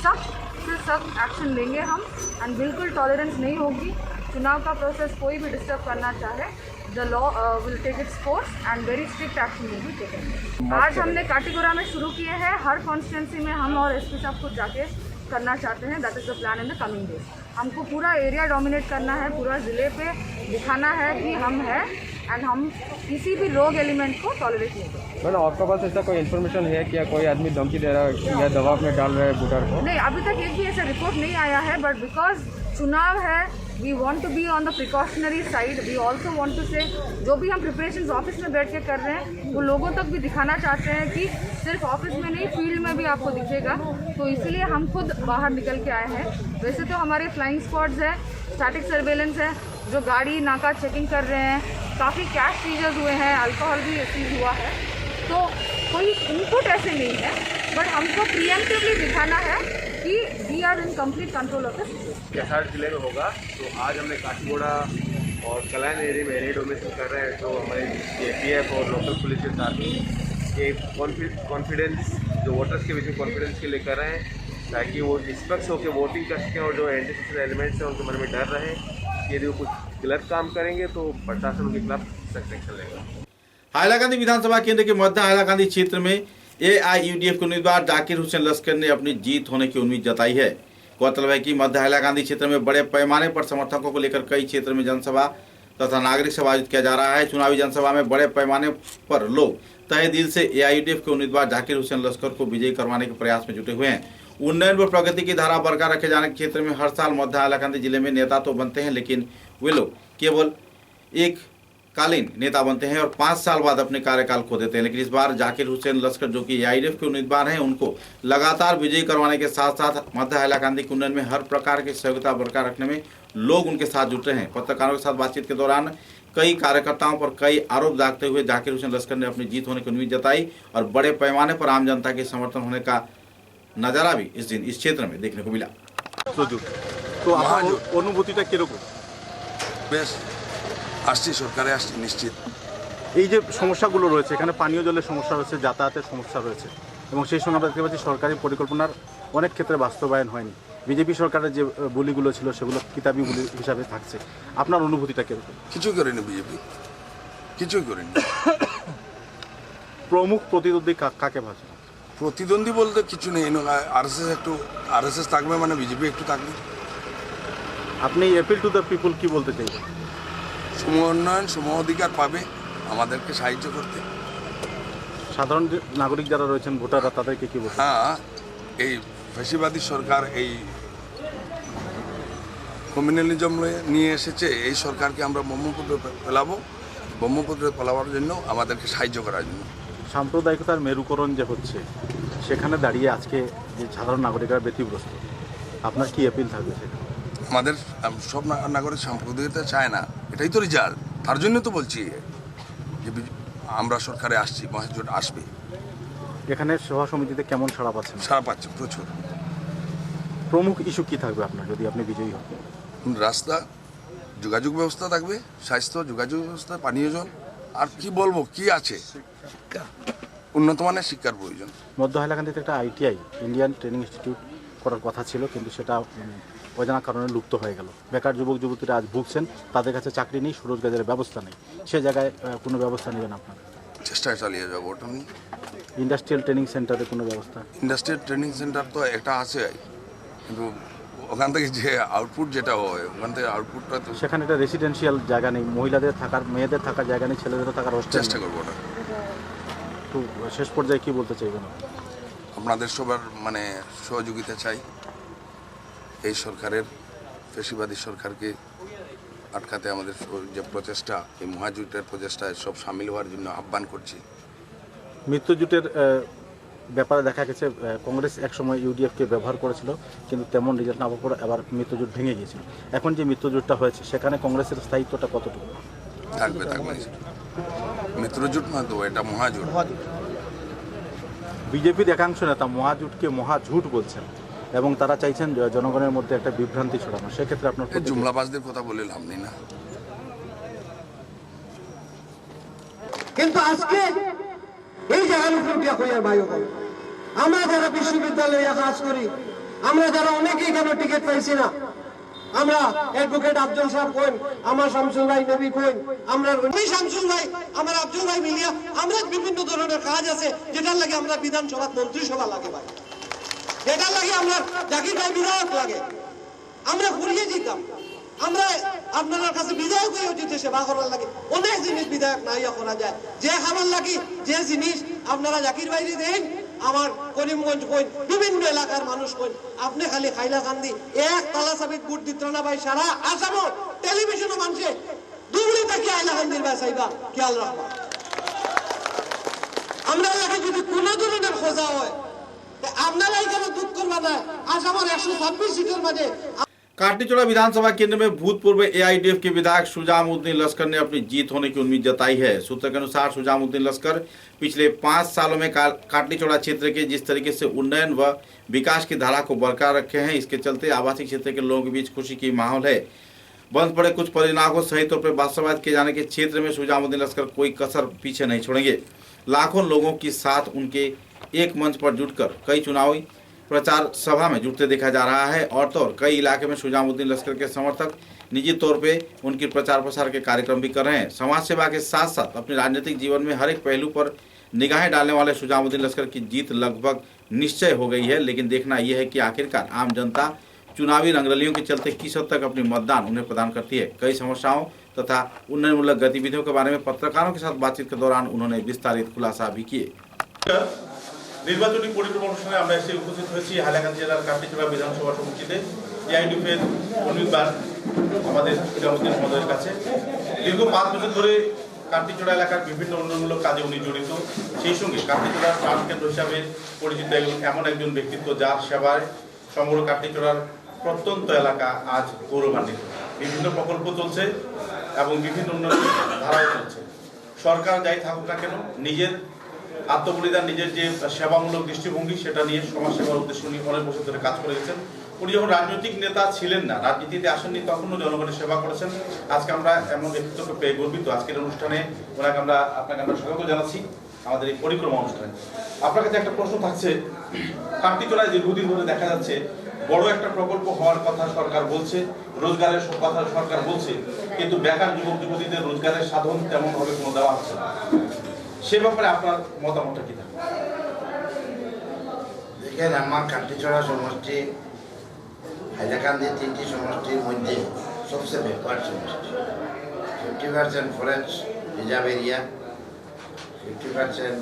सख्त से सख्त एक्शन लेंगे हम। एंड बिल्कुल टॉलरेंस नहीं होगी। चुनाव का प्रोसेस कोई भी डिस्टर्ब करना चाहे, the law will take its course and very strict action will be taken. आज हमने काटीगोरा में शुरू किए हैं। हर कॉन्स्टिट्यूंसी में हम और एसपी साहब खुद जाके करना चाहते हैं। That is the plan in the coming days. हमको पूरा एरिया डोमिनेट करना है, पूरा ज़िले पे दिखाना है कि हम हैं एंड हम किसी भी रोग एलिमेंट को टॉलरेट नहीं करेंगे। मैडम आपके पास ऐसा कोई इन्फॉर्मेशन है क्या कोई आदमी धमकी दे रहा है या दबाव में डाल रहा है वोटर को? नहीं, अभी तक एक भी ऐसा रिपोर्ट नहीं आया है। बट बिकॉज चुनाव है, we want to be on the precautionary side. We also want to say जो भी हम प्रिपरेशंस ऑफिस में बैठ के कर रहे हैं वो लोगों तक भी दिखाना चाहते हैं कि सिर्फ ऑफिस में नहीं, फील्ड में भी आपको दिखेगा। तो इसलिए हम खुद बाहर निकल के आए हैं। वैसे तो हमारे फ्लाइंग स्क्वाड्स है, स्टैटिक सर्वेलेंस है, जो गाड़ी नाका चेकिंग कर रहे हैं। काफ़ी कैश सीजर्स हुए हैं, अल्कोहल भी सीज हुआ है। तो कोई इनपुट ऐसे नहीं है, बट हमको प्रिएम्प्टिवली दिखाना है कि we are in complete control of the situation. Kaisar जिले में होगा, तो आज हमने काठगोड़ा और कलान एरिया में एनी डोमेस्टिक कर रहे हैं। तो हमारे APF और लोकल पुलिस के साथ ये कॉन्फिडेंस जो वोटर्स के बीच में कॉन्फिडेंस के लिए कर रहे हैं, ताकि वो निष्पक्ष होकर वोटिंग कर सकें और जो एंटी सोशल एलिमेंट्स हैं उनके मन में डर रहे। यदि वो कुछ गलत काम करेंगे तो प्रशासन उनके खिलाफ सख्त एक्शन लेगा। हाइलाकांदी विधानसभा केंद्र के मध्य हाइलाकांदी क्षेत्र में AIUDF के उम्मीदवार जाकिर हुसैन लश्कर ने अपनी जीत होने की उम्मीद जताई है। गौरतलब है कि मध्य हाइलाकांदी क्षेत्र में बड़े पैमाने पर समर्थकों को लेकर कई क्षेत्र में जनसभा तथा नागरिक सभा आयोजित किया जा रहा है। चुनावी जनसभा में बड़े पैमाने पर लोग तहे दिल से AIUDF के उम्मीदवार जाकिर हुसैन लश्कर को विजयी करवाने के प्रयास में जुटे हुए हैं। उन्नयन व प्रगति की धारा बरकरार रखे जाने के क्षेत्र में हर साल मध्य हाइलाकांदी जिले में नेता तो बनते हैं, लेकिन वे लोग केवल एक कालीन नेता बनते हैं और 5 साल बाद अपने कार्यकाल खो देते हैं। लेकिन इस बार जाकिर हुसैन लश्कर जो कि AIUDF के उम्मीदवार हैं, उनको लगातार विजयी करवाने के साथ साथ मध्य हाइलाकांदी के उन्नयन में हर प्रकार की सहयोगिता बरकरार रखने में लोग उनके साथ जुटे हैं। पत्रकारों के साथ बातचीत के दौरान कई कार्यकर्ताओं पर कई आरोप दागते हुए जाकिर हुसैन लश्कर ने अपनी जीत होने की उम्मीद जताई और बड़े पैमाने पर आम जनता के समर्थन होने का नजारा भी इस दिन इस क्षेत्र में देखने को मिला। তো আমার অনুভূতিটা কিরকম? বেশ আসছি, সরকারে আসছি নিশ্চিত। এই যে সমস্যাগুলো রয়েছে, এখানে পানীয় জলের সমস্যা রয়েছে, যাতায়াতের সমস্যা রয়েছে এবং সেই সঙ্গে আমরা দেখতে পাচ্ছি সরকারি পরিকল্পনার অনেক ক্ষেত্রে বাস্তবায়ন হয়নি। বিজেপি সরকারের যে বলিগুলো ছিল সেগুলো কিতাবি বলি হিসাবে থাকছে। আপনার অনুভূতিটা কিরকম? কিছুই করেনি বিজেপি, কিছুই করেনি। প্রমুখ প্রতিদ্বন্দ্বী কাকে ভাবছেন? প্রতিদ্বন্দ্বী বলতে কিছু নেই। আরএসএস থাকবে মানে বিজেপি একটু থাকবে। আপনি অ্যাপিল টু দ্য পিপল কি বলতে চাইবেন? সম উন্নয়ন, সম অধিকার পাবে আমাদেরকে সাহায্য করতে। সাধারণ নাগরিক যারা রয়েছেন ভোটাররা তাদেরকে কি বলবেন? হ্যাঁ, এই ফ্যাসিবাদী সরকার এই কমিউনালিজম নিয়ে এসেছে, এই সরকারকে আমরা ব্রহ্মপুত্রে ফেলাবো। ব্রহ্মপুত্রে ফেলাবার জন্য আমাদেরকে সাহায্য করার জন্য। সাম্প্রদায়িকতার মেরুকরণ যে হচ্ছে, সেখানে দাঁড়িয়ে আজকে যে সাধারণ নাগরিকরা ব্যতিগ্রস্ত, আপনার কি অ্যাপিল থাকবে সেখানে? আমাদের সব নাগরিক সাম্প্রদায়িকতা চায় না, এটাই তো রেজাল্ট। তার জন্য তো বলছি যে আমরা সরকারে আসছি, মহাজোট আসবে। এখানে সভা সমিতিতে কেমন সাড়া পাচ্ছেন? সাড়া পাচ্ছে প্রচুর। প্রমুখ ইস্যু কি থাকবে আপনার যদি আপনি বিজয়ী হন? রাস্তা, যোগাযোগ ব্যবস্থা থাকবে, স্বাস্থ্য, যোগাযোগ ব্যবস্থা, পানীয় জল, আর কি বলবো কি আছে, উন্নত মানের শিক্ষার প্রয়োজন। মধ্য হাইলাকান্দিতে একটা ITI ইন্ডিয়ান ট্রেনিং ইনস্টিটিউট করার কথা ছিল, কিন্তু সেটা অজানা কারণে লুপ্ত হয়ে গেল। বেকার যুবক যুবতীরা আজ ভুগছেন, তাদের কাছে চাকরি নেই, সুরোজগারের ব্যবস্থা নেই। সে জায়গায় কোনো ব্যবস্থা নেবেন আপনারা? চেষ্টা চালিয়ে যাবো ওটা নিয়ে। ইন্ডাস্ট্রিয়াল ট্রেনিং সেন্টারে কোনো ব্যবস্থা? ইন্ডাস্ট্রিয়াল ট্রেনিং সেন্টার তো একটা আছে, কিন্তু ওখান থেকে যে আউটপুট যেটা হয়, ওখান থেকে আউটপুটটা তো সেখানে একটা রেসিডেন্সিয়াল জায়গা নেই, মহিলাদের থাকার, মেয়েদের থাকার জায়গা নেই, ছেলেদের থাকার হোস্টেল। চেষ্টা করবো ওটা। তো শেষ পর্যায়ে কি বলতে চাইবেন? আপনাদের সবার মানে সহযোগিতা চাই এই সরকারের ফেসিবাদী সরকারকে আটকাতে আমাদের যে প্রচেষ্টা, এই মহাজোটের প্রচেষ্টায় সব সামিল হওয়ার জন্য আহ্বান করছি। মিত্রজোটের ব্যাপারে দেখা গেছে কংগ্রেস একসময় ইউডিএফকে ব্যবহার করেছিল, কিন্তু তেমন রেজাল্ট না পাওয়ার পর আবার মিত্রজোট ভেঙে গিয়েছিল। এখন যে মিত্রজোটটা হয়েছে সেখানে কংগ্রেসের স্থায়িত্বটা কতটুকু থাকবে? মিত্রজোট না তো, এটা মহাজোট। বিজেপির একাংশ নেতা মহাজোটকে মহাঝুট বলছেন এবং তারা চাইছেন জনগণের মধ্যে একটা বিভ্রান্তি ছড়ানো। সেক্ষেত্রে আপনার জুমলাবাজদের কথা বলে লাভ নেই না। কিন্তু আজকে এই জায়গার উপর আমরা যারা বিশ্ববিদ্যালয়ে কাজ করি, আমরা যারা অনেকেই কেন টিকিট পাইছি না, আমরা অ্যাডভোকেট আফজল সাহেব কইন, আমার শামসুল ভাই নবী কইন, আমরা শামসুল ভাই, আমার আফজল ভাই মিলিয়া আমরা বিভিন্ন ধরনের কাজ আছে যেটার লাগে আমরা বিধানসভা মন্ত্রিসভা লাগে ভাই, যেটার লাগে আমরা জাকির ভাই বিধায়ক লাগে, আমরা ঘুরিয়ে দিতাম, আমরা আপনার কাছে বিধায়ক হয়ে উচিত সেবা করার লাগে। অনেক জিনিস বিধায়ক না ইয়া করা যায়, যে খাবার লাগে যে জিনিস আপনারা জাকির ভাই দেন, আমার করিমগঞ্জ কইন, বিভিন্ন এলাকার মানুষ কইন, আপনি খালি খাইলা কান্দি এক তালা সাবিত গুড় দিত না ভাই, সারা আসামও টেলিভিশনও মানুষে দুবড়ি থেকে আইলা কান্দির ভাই চাইবা খেয়াল রাখবা। আমরা এলাকায় যদি কোনো ধরনের খোঁজা হয় আপনারা এখানে দুঃখ করবা না, আসামের 126 सीटर মাঝে। काटनीचोड़ा विधानसभा केंद्र में भूतपूर्व एआईडीएफ के विधायक शुजामुद्दीन लश्कर ने अपनी जीत होने की उम्मीद जताई है। सूत्र के अनुसार शुजामुद्दीन लश्कर पिछले 5 सालों में काटनीचोड़ा क्षेत्र के जिस तरीके से उन्नयन व विकास की धारा को बरकरार रखे हैं, इसके चलते आवासीय क्षेत्र के लोगों के बीच खुशी की माहौल है। बंद पड़े कुछ परियोजनाओं को सही तौर पर वास्तवायित किए जाने के क्षेत्र में शुजामुद्दीन लश्कर कोई कसर पीछे नहीं छोड़ेंगे। लाखों लोगों के साथ उनके एक मंच पर जुटकर कई चुनावी प्रचार सभा में जुटते देखा जा रहा है। और तो और कई इलाके में शुजामुद्दीन लश्कर के समर्थक निजी तौर पे उनकी प्रचार प्रसार के कार्यक्रम भी कर रहे हैं। समाज सेवा के साथ साथ अपने राजनीतिक जीवन में हर एक पहलू पर निगाहें डालने वाले शुजामुद्दीन लश्कर की जीत लगभग निश्चय हो गई है। लेकिन देखना यह है कि आखिरकार आम जनता चुनावी रंगरलियों के चलते किस हद तक अपनी मतदान उन्हें प्रदान करती है। कई समस्याओं तथा उन्नयनमूलक गतिविधियों के बारे में पत्रकारों के साथ बातचीत के दौरान उन्होंने विस्तारित खुलासा भी किए। নির্বাচনী পরিক্রমা অনুষ্ঠানে আমরা এসে উপস্থিত হয়েছি হাইলাকান্দি জেলার কাটনীচোড়া বিধানসভা সমষ্টিতে এআইডিএফের উম্মিদবার আমাদের শুজামুদ্দীন মহোদয়ের কাছে। দীর্ঘ 5 বছর ধরে কাটনীচোড়া এলাকার বিভিন্ন উন্নয়নমূলক কাজে উনি জড়িত। সেই সঙ্গে কাটনীচোড়ার প্রাণকেন্দ্র হিসাবে পরিচিত এমন একজন ব্যক্তিত্ব যার সেবায় সমগ্র কাটনীচোড়ার প্রত্যন্ত এলাকা আজ গৌরবান্বিত। বিভিন্ন প্রকল্প চলছে এবং বিভিন্ন উন্নয়ন ধারাও চলছে। সরকার যাই থাকুক না কেন নিজের আত্মবলিদান, নিজের যে সেবামূলক দৃষ্টিভঙ্গি সেটা নিয়ে সমাজ সেবার উদ্দেশ্যে উনি অনেক বছর ধরে কাজ করে গেছেন। উনি যখন রাজনৈতিক নেতা ছিলেন না, রাজনীতিতে আসেননি, তখনও জনগণের সেবা করেছেন। আজকে আমরা এমন ব্যক্তিত্বকে পেয়ে গর্বিত। আজকের অনুষ্ঠানে আপনাকে আমরা স্বাগত জানাচ্ছি আমাদের এই পরিক্রমা অনুষ্ঠানে। আপনার কাছে একটা প্রশ্ন থাকছে, কাটনীচোড়ায় দীর্ঘদিন ধরে দেখা যাচ্ছে বড় একটা প্রকল্প হওয়ার কথা সরকার বলছে, রোজগারের কথা সরকার বলছে, কিন্তু বেকার যুবক যুবতীদের রোজগারের সাধন তেমন ভাবে কোনো দেওয়া হচ্ছে না। সে ব্যাপারে আপনার মতামতটা কি থাকবে? দেখেন, আমার কাটনীচোড়া সমষ্টি হাইলাকান্দি 3টি সমষ্টির মধ্যে সবচেয়ে ব্যাকওয়ার্ড সমষ্টি। 50% ফরেস্ট রিজার্ভ এরিয়া, 50%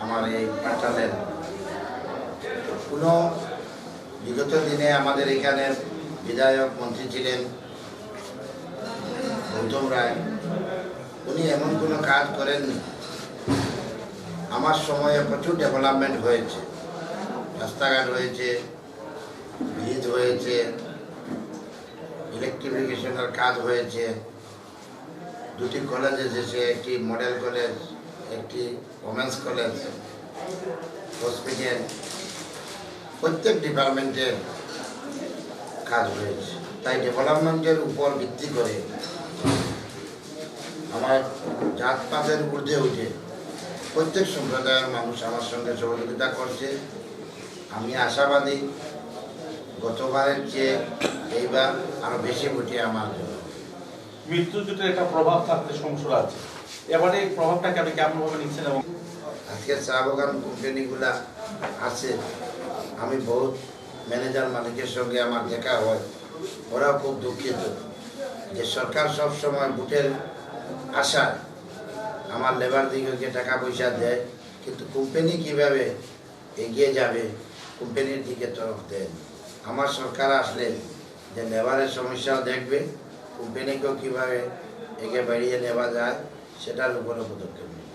আমার এই পাটালের। কোনো বিগত দিনে আমাদের এখানে বিধায়ক মন্ত্রী ছিলেন গৌতম রায়, উনি এমন কোনো কাজ করেননি। আমার সময়ে প্রচুর ডেভেলপমেন্ট হয়েছে, রাস্তাঘাট হয়েছে, ব্রিজ হয়েছে, ইলেকট্রিফিকেশনের কাজ হয়েছে, 2টি কলেজ এসেছে, একটি মডেল কলেজ, একটি ওমেন্স কলেজ, হসপিটাল, প্রত্যেক ডিপার্টমেন্টের কাজ হয়েছে। তাই ডেভেলপমেন্টের উপর ভিত্তি করে আমার জাতপাতের ঊর্ধ্বে উঠে প্রত্যেক সম্প্রদায়ের মানুষ আমার সঙ্গে সহযোগিতা করছে। আমি আশাবাদী গতবারের চেয়ে এইবার আরো বেশি ভোটে আমার জন্য। মিত্রজোটের একটা প্রভাব থাকতে সমস্যা আছে, এবারে এই প্রভাবটাকে আপনি কেমনভাবে নিচ্ছেন? এবং আজকে চা বাগান কোম্পানিগুলা আছে, আমি বহুত ম্যানেজার মালিকের সঙ্গে আমার দেখা হয়, ওরাও খুব দুঃখিত যে সরকার সবসময় ভোটের আশায় আমার লেবার দিকে টাকা পয়সা দেয়, কিন্তু কোম্পানি কিভাবে এগিয়ে যাবে কোম্পানির দিকে তরফ দেয়। আমার সরকার আসলে যে লেবারের সমস্যাও দেখবে, কোম্পানিকেও কীভাবে একে বাড়িয়ে নেওয়া যায় সেটার উপরে পদক্ষেপ নেবে।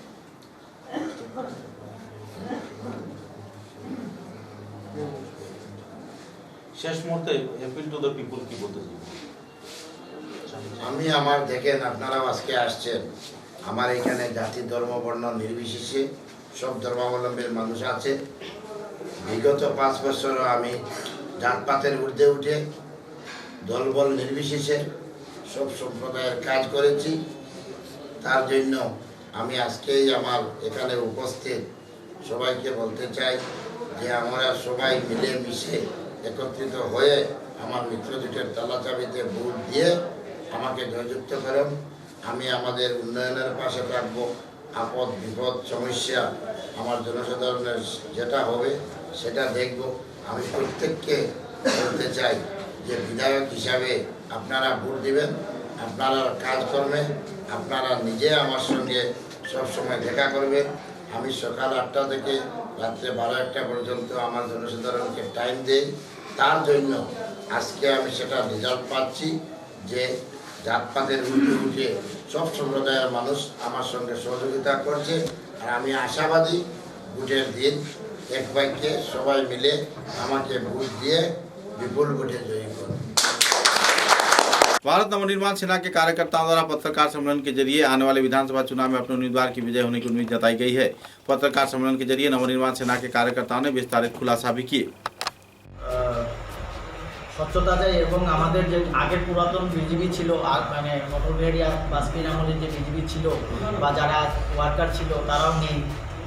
শেষ মুহূর্তে অ্যাপিল টু দ্য পিপল কি বলতে চাই? আমি আমার দেখেন, আপনারাও আজকে আসছেন, আমার এখানে জাতি ধর্ম বর্ণ নির্বিশেষে সব ধর্মাবলম্বীর মানুষ আছে। বিগত 5 বছরও আমি জাতপাতের ঊর্ধ্বে উঠে দলবল নির্বিশেষে সব সম্প্রদায়ের কাজ করেছি। তার জন্য আমি আজকেই আমার এখানে উপস্থিত সবাইকে বলতে চাই যে আমরা সবাই মিলে মিশে একত্রিত হয়ে আমার মিত্র জোটের তালা চাবিতে ভোট দিয়ে আমাকে জয়যুক্ত করেন। আমি আমাদের উন্নয়নের পাশে থাকবো। আপদ বিপদ সমস্যা আমার জনসাধারণের যেটা হবে সেটা দেখব। আমি প্রত্যেককে বলতে চাই যে বিধায়ক হিসাবে আপনারা ভোট দিবেন, আপনারা কাজকর্মে আপনারা নিজে আমার সঙ্গে সবসময় দেখা করবেন। আমি সকাল 8টা থেকে রাত্রে 12-1টা পর্যন্ত আমার জনসাধারণকে টাইম দেই। তার জন্য আজকে আমি সেটা রেজাল্ট পাচ্ছি যে জাতপাতের ঊর্ধ্বে উঠে সব সম্প্রদায়ের মানুষ আমার সঙ্গে সহযোগিতা করছে। আর আমি আশাবাদী ভোটের দিন এক বাক্যে সবাই মিলে আমাকে ভোট দিয়ে विपुल भोटे जयी करो। भारत नवनिर्माण सेना के कार्यकर्ताओं द्वारा पत्रकार सम्मेलन के जरिए आने वाले विधानसभा चुनाव में अपने उम्मीदवार की विजय होने की उम्मीद जताई गई है। पत्रकार सम्मेलन के जरिए नवनिर्माण सेना के कार्यकर्ताओं ने विस्तारित खुलासा भी किए। স্বচ্ছতা চাই এবং আমাদের যে আগের পুরাতন বিজিবি ছিল মানে মোটর ভেড়িয়া বাজপেয়ীর আমলের যে বিজিবি ছিল বা যারা ওয়ার্কার ছিল তারাও নেই,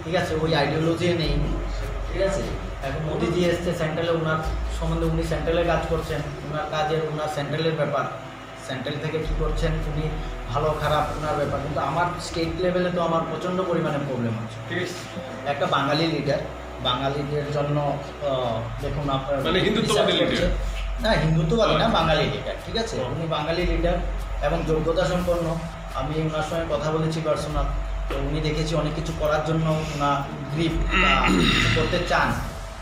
ঠিক আছে, ওই আইডিওলজিও নেই, ঠিক আছে। এখন মোদিজি এসছে সেন্ট্রালে, ওনার সম্বন্ধে উনি সেন্ট্রালে কাজ করছেন, ওনার কাজের ওনার সেন্ট্রালের ব্যাপার, সেন্ট্রাল থেকে কী করছেন উনি ভালো খারাপ ওনার ব্যাপার। কিন্তু আমার স্টেট লেভেলে তো আমার প্রচণ্ড পরিমাণে প্রবলেম হচ্ছে, ঠিক আছে। একটা বাঙালি লিডার, বাঙালিদের জন্য দেখুন আপনার মানে হিন্দুত্ববাদী লিডার না, হিন্দুত্ববাদী না, বাঙালি লিডার, ঠিক আছে। উনি বাঙালি লিডার এবং যোগ্যতা সম্পন্ন। আমি ওনার সঙ্গে কথা বলেছি পার্সোনাল, তো উনি দেখেছি অনেক কিছু করার জন্য ওনার গ্রিপ করতে চান,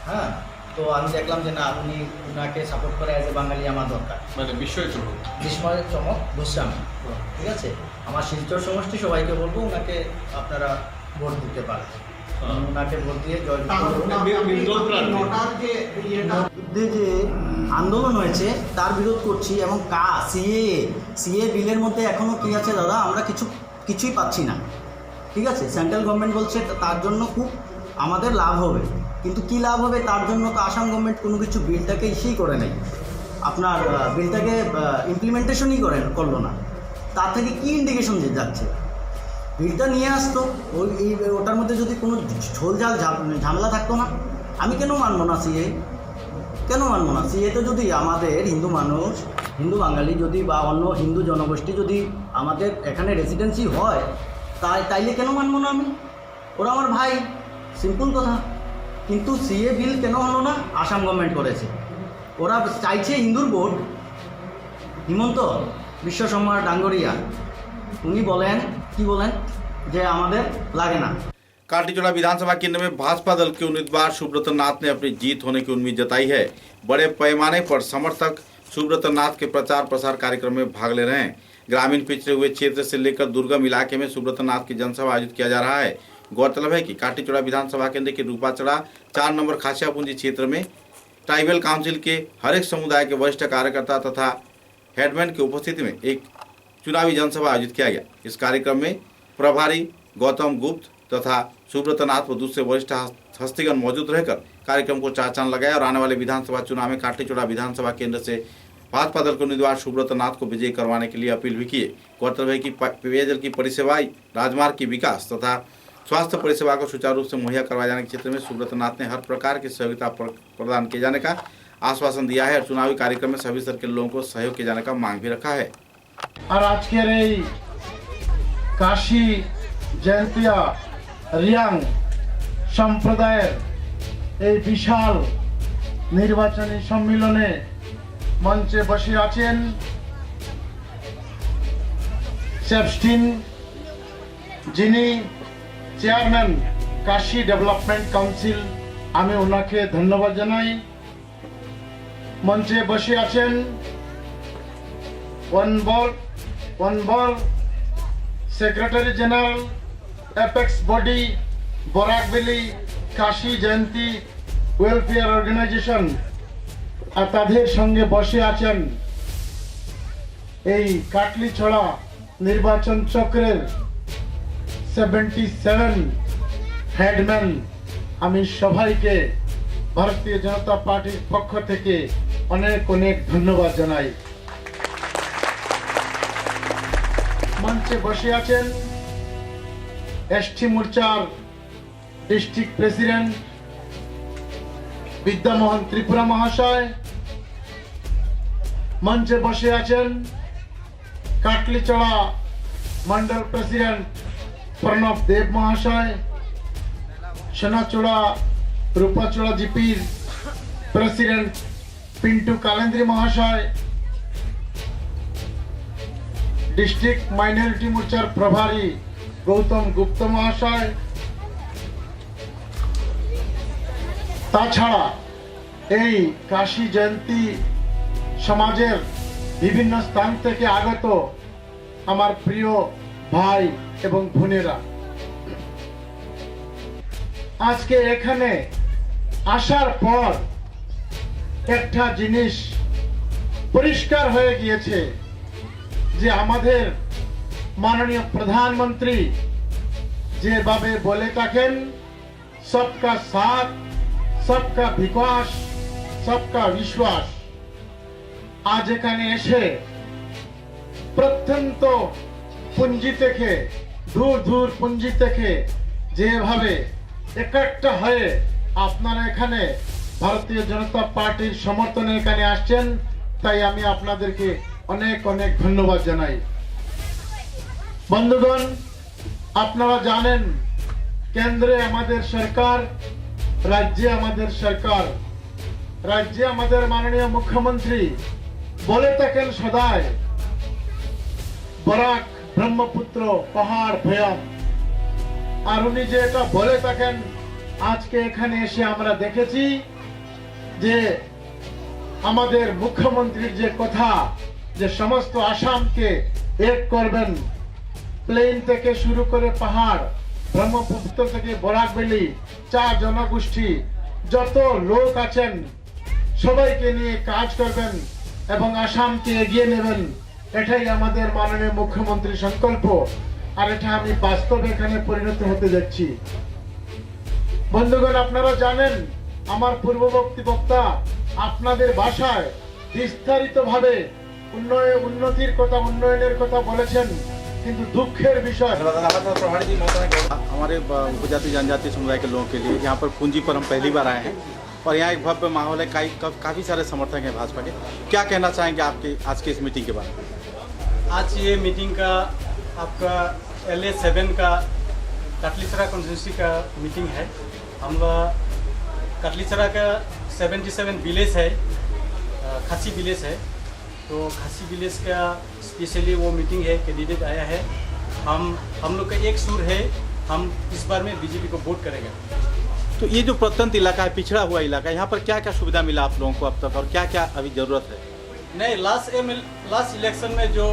হ্যাঁ। তো আমি দেখলাম যে না, উনি ওনাকে সাপোর্ট করে অ্যাজ এ বাঙালি আমার দরকার, মানে বিস্ময় চমক গোস্বামী, ঠিক আছে। আমার শিলচর সমষ্টি সবাইকে বলবো ওনাকে আপনারা ভোট দিতে পারেন, ওনাকে ভোট দিয়ে যে আন্দোলন হয়েছে তার বিরোধ করছি। এবং সিএ বিলের মধ্যে এখনও কী আছে দাদা, আমরা কিছুই পাচ্ছি না, ঠিক আছে। সেন্ট্রাল গভর্নমেন্ট বলছে তার জন্য খুব আমাদের লাভ হবে, কিন্তু কি লাভ হবে তার জন্য তো আসাম গভর্নমেন্ট কোনো কিছু বিলটাকে ইস্যুই করে নাই, আপনার বিলটাকে ইমপ্লিমেন্টেশনই করলো না। তার থেকে কি ইন্ডিকেশন যাচ্ছে? বিলটা নিয়ে আসতো, ওটার মধ্যে যদি কোনো ঝোলঝাল ঝামেলা থাকতো না, আমি কেন মানবো না সিএ? কেন মানবো না? সিএতে যদি আমাদের হিন্দু মানুষ, হিন্দু বাঙালি যদি বা অন্য হিন্দু জনগোষ্ঠী যদি আমাদের এখানে রেসিডেন্সি হয়, তাইলে কেন মানবো না আমি? ওরা আমার ভাই, সিম্পল কথা। কিন্তু সিএ বিল কেন হলো না? আসাম গভর্নমেন্ট করেছে। ওরা চাইছে হিন্দুর ভোট। হিমন্ত বিশ্ব শর্মা ডাঙ্গরিয়া উনি বলেন, কি বলেন যে আমাদের লাগে না। काटीचोड़ा विधानसभा केंद्र में भाजपा दल के उम्मीदवार सुब्रत नाथ ने अपनी जीत होने की उम्मीद जताई है। बड़े पैमाने पर समर्थक सुब्रत नाथ के प्रचार प्रसार कार्यक्रम में भाग ले रहे हैं। ग्रामीण पिछड़े हुए क्षेत्र से लेकर दुर्गम इलाके में सुब्रत नाथ की जनसभा आयोजित किया जा रहा है। गौरतलब है कि काटीचोड़ा विधानसभा केंद्र के रूपाचड़ा 4 नंबर खासियापुंजी क्षेत्र में ट्राइबल काउंसिल के हर एक समुदाय के वरिष्ठ कार्यकर्ता तथा हेडमैन की उपस्थिति में एक चुनावी जनसभा आयोजित किया गया। इस कार्यक्रम में प्रभारी गौतम गुप्त तथा सुब्रत नाथ व दूसरे वरिष्ठ हस्तीगण मौजूद रहकर कार्यक्रम को चार चांद लगाया और आने वाले विधानसभा चुनाव में काटीचोड़ा विधानसभा केंद्र से भाजपा दल के उम्मीदवार सुब्रत नाथ को विजयी करवाने के लिए अपील भी किए। गौरतलब है कि पेयजल की परिसेवाएं, राजमार्ग की विकास तथा स्वास्थ्य परिसेवा को सुचारू रूप से मुहैया करवाए जाने के क्षेत्र में सुब्रत नाथ ने हर प्रकार की सहयोगिता प्रदान किए जाने का आश्वासन दिया है और चुनावी कार्यक्रम में सभी स्तर के लोगों को सहयोग किए जाने का मांग भी रखा है। और आज के काशी जयंतिया रियांग সম্প্রদায়ের এই বিশাল নির্বাচনী সম্মেলনে মঞ্চে বসে আছেন সেফস্টিন, যিনি চেয়ারম্যান কাশী ডেভেলপমেন্ট কাউন্সিল। আমি ওনাকে ধন্যবাদ জানাই। মঞ্চে বসে আছেন Honorable Secretary General, Apex Body, Borak Valley, Kashi Jayanti Welfare Organization, আর তাদের সঙ্গে বসে আছেন এই কাটলিছড়া নির্বাচন চক্রের 77 হেডম্যান। আমি সবাইকে ভারতীয় জনতা পার্টির পক্ষ থেকে অনেক অনেক ধন্যবাদ জানাই। মঞ্চে বসে আছেন এসটি মোর্চার ডিস্ট্রিক্ট প্রেসিডেন্ট বিদ্যামোহন ত্রিপুরা মহাশয়। মঞ্চে বসে আছেন কাটলিচড়া মন্ডল প্রেসিডেন্ট প্রণব দেব মহাশয়, সোনাচূড়া রূপাচূড়া জিপির প্রেসিডেন্ট পিন্টু কালেন্দ্রি মহাশয়, ডিস্ট্রিক্ট মাইনরিটি মোর্চার প্রভারী গৌতম গুপ্ত মহাশয়, তাছাড়া এই কাশী জয়ন্তী সমাজের বিভিন্ন স্থান থেকে আগত আমার প্রিয় ভাই এবং বোনেরা, আজকে এখানে আসার পর একটা জিনিস পরিষ্কার হয়ে গিয়েছে যে আমাদের মাননীয় প্রধানমন্ত্রী যেভাবে বলে থাকেন সবকা সাথ, সবকা বিকাশ, সবকা বিশ্বাস, আজ এখানে এসে প্রত্যন্ত পুঞ্জি থেকে দূর দূর পুঞ্জি থেকে যেভাবে একটা হয়ে আপনারা এখানে ভারতীয় জনতা পার্টির সমর্থনে এখানে আসছেন, তাই আমি আপনাদেরকে অনেক অনেক ধন্যবাদ জানাই। বন্ধুগণ, আপনারা জানেন কেন্দ্রে আমাদের সরকার, রাজ্যে আমাদের সরকার, রাজ্যে আমাদের মাননীয় মুখ্যমন্ত্রী বলে থাকেন সদাই বরাক ব্রহ্মপুত্র পাহাড় ভয়াম, আর উনি যে এটা বলে থাকেন আজকে এখানে এসে আমরা দেখেছি যে আমাদের মুখ্যমন্ত্রীর যে কথা যে সমস্ত আসামকে এক করবেন, প্লেন থেকে শুরু করে পাহাড়, ব্রহ্মপুত্র থেকে বরাক ভ্যালি, 4 জনগোষ্ঠী যত লোক আছেন সবাইকে নিয়ে কাজ করবেন এবং আসামকে এগিয়ে নেবেন, এটাই আমাদের মাননীয় মুখ্যমন্ত্রীর সংকল্প, আর এটা আমি বাস্তবে এখানে পরিণত হতে যাচ্ছি। বন্ধুগণ, আপনারা জানেন আমার পূর্ববর্তী বক্তা আপনাদের ভাষায় বিস্তারিতভাবে উন্নতির কথা, উন্নয়নের কথা বলেছেন, কিন্তু दुखेर विषय प्रभारी जी हमारे उपजाति जनजाति समुदाय के लोगों के लिए यहाँ पर पूंजी पर हम पहली बार आए हैं और यहाँ एक भव्य माहौल है, काफ़ी सारे समर्थक हैं भाजपा के। क्या कहना चाहेंगे आपके आज की इस मीटिंग के बारे में? आज ये मीटिंग का आपका LA7 का कटलीसरा कॉन्स्टिट्यूंसी का मीटिंग है। हम कटलीसरा का 77 विलेज है, खासी विलेज है, तो खासी विलेज का स्पेशली वो मीटिंग है, कैंडिडेट आया है। हम लोग का एक सुर है, हम इस बार में बीजेपी को वोट करेंगे। तो ये जो प्रत्यंत इलाका है, पिछड़ा हुआ इलाका है, यहाँ पर क्या क्या सुविधा मिला आप लोगों को अब तक और क्या क्या अभी ज़रूरत है? नहीं, लास्ट इलेक्शन में जो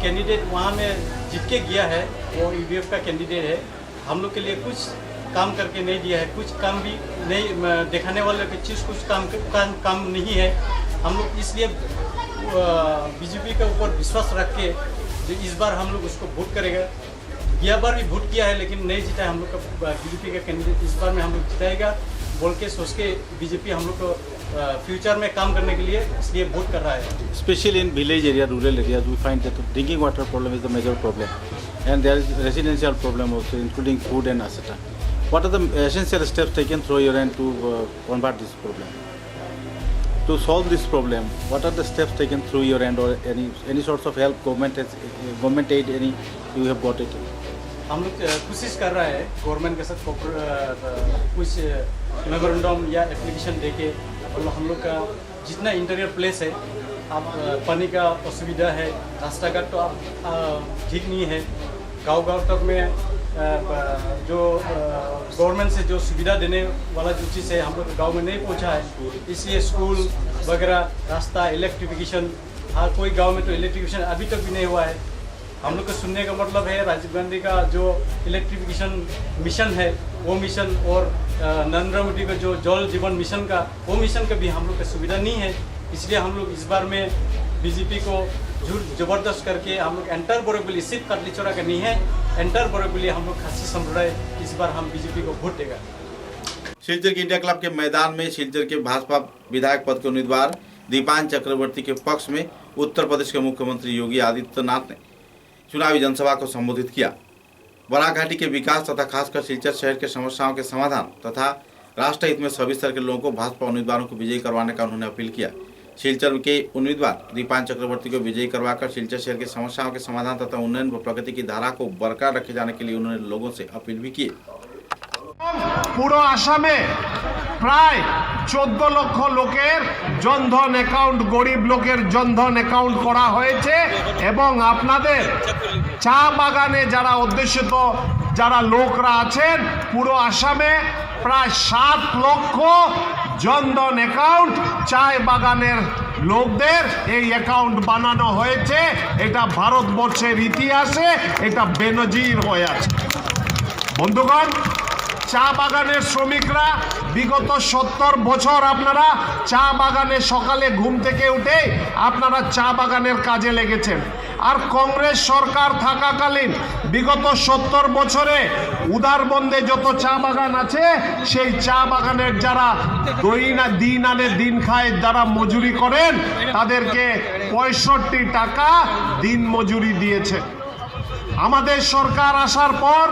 कैंडिडेट वहाँ में जीत के गया है वो UDF का कैंडिडेट है। हम लोग के लिए कुछ काम करके नहीं दिया है, कुछ काम भी नहीं दिखाने वाले की चीज़, कुछ काम नहीं है। हम लोग इसलिए बीजेपी के ऊपर विश्वास रख के जो इस बार हम लोग उसको वोट करेंगे। यह बार भी वोट किया है लेकिन नहीं जीता है हम लोग का बीजेपी का कैंडिडेट, इस बार में हम लोग जिताएगा बोल के सोच के बीजेपी हम लोग को फ्यूचर में काम करने के लिए इसलिए वोट कर रहा है। Specially in village area, rural areas, we find that drinking water problem is the major problem and there is residential problem also including food and etcetera. What are the essential steps taken through your end to combat this problem? To solve this problem, what are the steps taken through your end or any sorts of help government aid any you have got it? हम लोग कोशिश कर रहा है गवर्नमेंट के साथ कुछ मेमोरेंडम या एप्लीकेशन देके, और हम लोग का जितना इंटीरियर प्लेस है, अब पानी का असुविधा है, रास्ता घाट तो अब ठीक नहीं है, गांव तक में जो गवर्नमेंट से जो सुविधा देने वाला जो चीज़ है हम लोग गांव में नहीं पहुंचा है, इसलिए स्कूल वगैरह, रास्ता, इलेक्ट्रिफिकेशन हाँ कोई गांव में तो इलेक्ट्रिफिकेशन अभी तक भी नहीं हुआ है। हम लोग को सुनने का मतलब है राजीव गांधी का जो इलेक्ट्रिफिकेशन मिशन है वो मिशन और नरेंद्र मोदी का जो जल जीवन मिशन का वो मिशन का भी हम लोग को सुविधा नहीं है। इसलिए हम लोग इस बार में बीजेपी को जबरदस्त करके हम लोग एंटर बोरेवली सिर्फ कटलीचौड़ा का नहीं है, एंटर बोरेवली हम लोग खासी समुदाय इस बार हम बीजेपी को वोट देगा। सिलचर के इंडिया क्लब के मैदान में सिलचर के भाजपा विधायक पद के उम्मीदवार दीपान चक्रवर्ती के पक्ष में उत्तर प्रदेश के मुख्यमंत्री योगी आदित्यनाथ ने चुनावी जनसभा को संबोधित किया। बराक घाटी के विकास तथा खासकर सिलचर शहर के समस्याओं के समाधान तथा राष्ट्र हित में सभी स्तर के लोगों को भाजपा उम्मीदवारों को विजयी करवाने का उन्होंने अपील किया। सिलचर के उम्मीदवार दीपान चक्रवर्ती को विजयी करवाकर सिलचर शहर की समस्याओं के समाधान तथा उन्नयन व प्रगति की धारा को बरकरार रखे जाने के लिए उन्होंने लोगों से अपील भी की। পুরো আসামে প্রায় 14 লক্ষ লোকের জনধন অ্যাকাউন্ট গরিব লোকের জনধন অ্যাকাউন্ট করা হয়েছে এবং আপনাদের চা বাগানে যারা অধ্যুষিত যারা লোকরা আছেন পুরো আসামে প্রায় 7 লক্ষ জনধন অ্যাকাউন্ট চা বাগানের লোকদের এই অ্যাকাউন্ট বানানো হয়েছে। এটা ভারতবর্ষের ইতিহাসে এটা বেনজির হয়ে আছে। বন্ধুগণ, চা বাগানের শ্রমিকরা বিগত 70 বছর আপনারা চা বাগানে সকালে ঘুম থেকে উঠে আপনারা চা বাগানের কাজে লেগেছেন। আর কংগ্রেস সরকার থাকাকালীন বিগত 70 বছরে উদারবন্দে যত চা বাগান আছে সেই চা বাগানের যারা দিন আনে দিন খায় যারা মজুরি করেন তাদেরকে 65 টাকা দিন মজুরি দিয়েছে। আমাদের সরকার আসার পর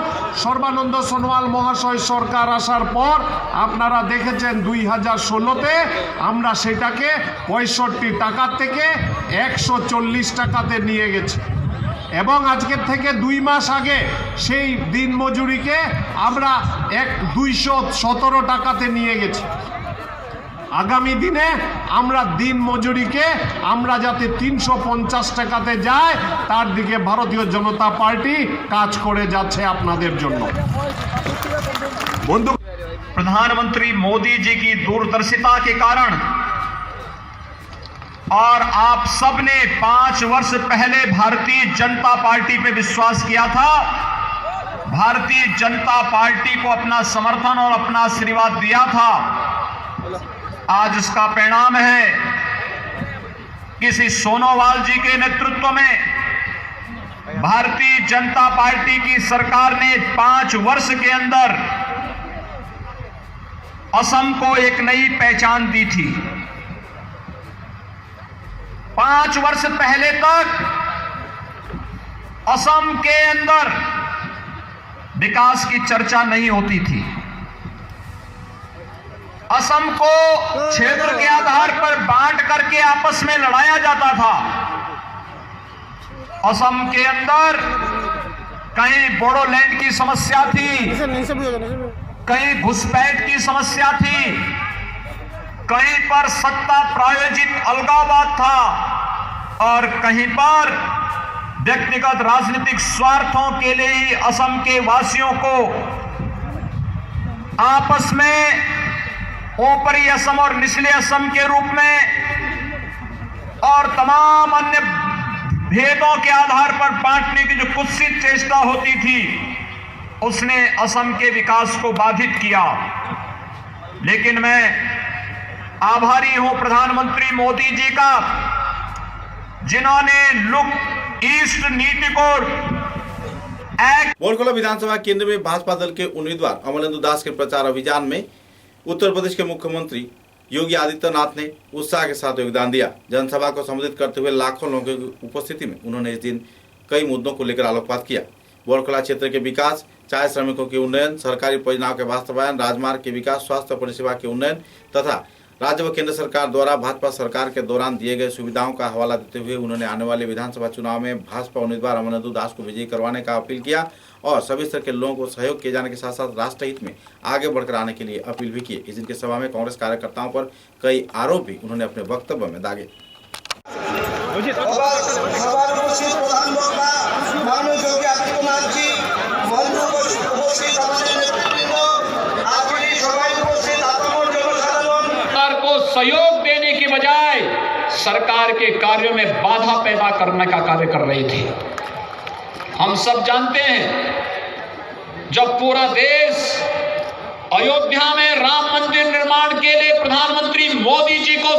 সর্বানন্দ সোনোয়াল মহাশয় সরকার আসার পর আপনারা দেখেছেন 2016তে আমরা সেটাকে 65 টাকা থেকে 140 টাকাতে নিয়ে গেছি এবং আজকের থেকে 2 মাস আগে সেই দিন মজুরিকে আমরা 217 টাকাতে নিয়ে গেছি। আগামী দিনে আমরা দিন মজুরিকে আমরা যাতে 350 টাকাতে যায় তার দিকে ভারতীয় জনতা পার্টি কাজ করে যাচ্ছে আপনাদের জন্য। বন্ধু, प्रधानमंत्री मोदी जी की दूरदर्शिता के कारण और आप सब ने 5 वर्ष पहले भारतीय जनता पार्टी पे विश्वास किया था, भारतीय जनता पार्टी को अपना समर्थन और अपना आशीर्वाद दिया था। आज इसका परिणाम है किसी सोनोवाल जी के नेतृत्व में भारतीय जनता पार्टी की सरकार ने 5 वर्ष के अंदर असम को एक नई पहचान दी थी। 5 वर्ष पहले तक असम के अंदर विकास की चर्चा नहीं होती थी। असम को क्षेत्र के आधार पर बांट करके आपस में लड़ाया जाता था। असम के अंदर कहीं बोडोलैंड की समस्या थी, कहीं घुसपैठ की समस्या थी, कहीं पर सत्ता प्रायोजित अलगाववाद था और कहीं पर व्यक्तिगत राजनीतिक स्वार्थों के लिए ही असम के वासियों को आपस में ऊपरी असम और निचले असम के रूप में और तमाम अन्य भेदों के आधार पर बांटने की जो कुत्सित चेष्टा होती थी उसने असम के विकास को बाधित किया। लेकिन मैं आभारी हूं प्रधानमंत्री मोदी जी का, जिन्होंने लुक ईस्ट नीति को बोरकोला विधानसभा केंद्र में भाजपा दल के उम्मीदवार अमलेंदु दास के प्रचार अभियान में उत्तर प्रदेश के मुख्यमंत्री योगी आदित्यनाथ ने उत्साह के साथ योगदान दिया। जनसभा को संबोधित करते हुए लाखों लोगों की उपस्थिति में उन्होंने इस दिन कई मुद्दों को लेकर आलोकपात किया। बोरकोला क्षेत्र के विकास, चाय श्रमिकों के उन्नयन, सरकारी परियोजनाओं के वास्तवायन, राजमार्ग के विकास, स्वास्थ्य परिसेवा के उन्नयन तथा राज्य व केंद्र सरकार द्वारा भाजपा सरकार के दौरान दिए गए सुविधाओं का हवाला देते हुए उन्होंने आने वाले विधानसभा चुनाव में भाजपा उम्मीदवार अमलेंदु दास को विजयी करवाने का अपील किया और सभी स्तर के लोगों को सहयोग किए जाने के साथ साथ राष्ट्र हित में आगे बढ़कर आने के लिए अपील भी की। इस दिन की सभा में कांग्रेस कार्यकर्ताओं पर कई आरोप भी उन्होंने अपने वक्तव्य में दागे। सहयोग देने के बजाय सरकार के कार्यों में बाधा पैदा करने का कार्य कर रही थी। हम सब जानते हैं जब पूरा देश अयोध्या में राम मंदिर निर्माण के लिए प्रधानमंत्री मोदी जी को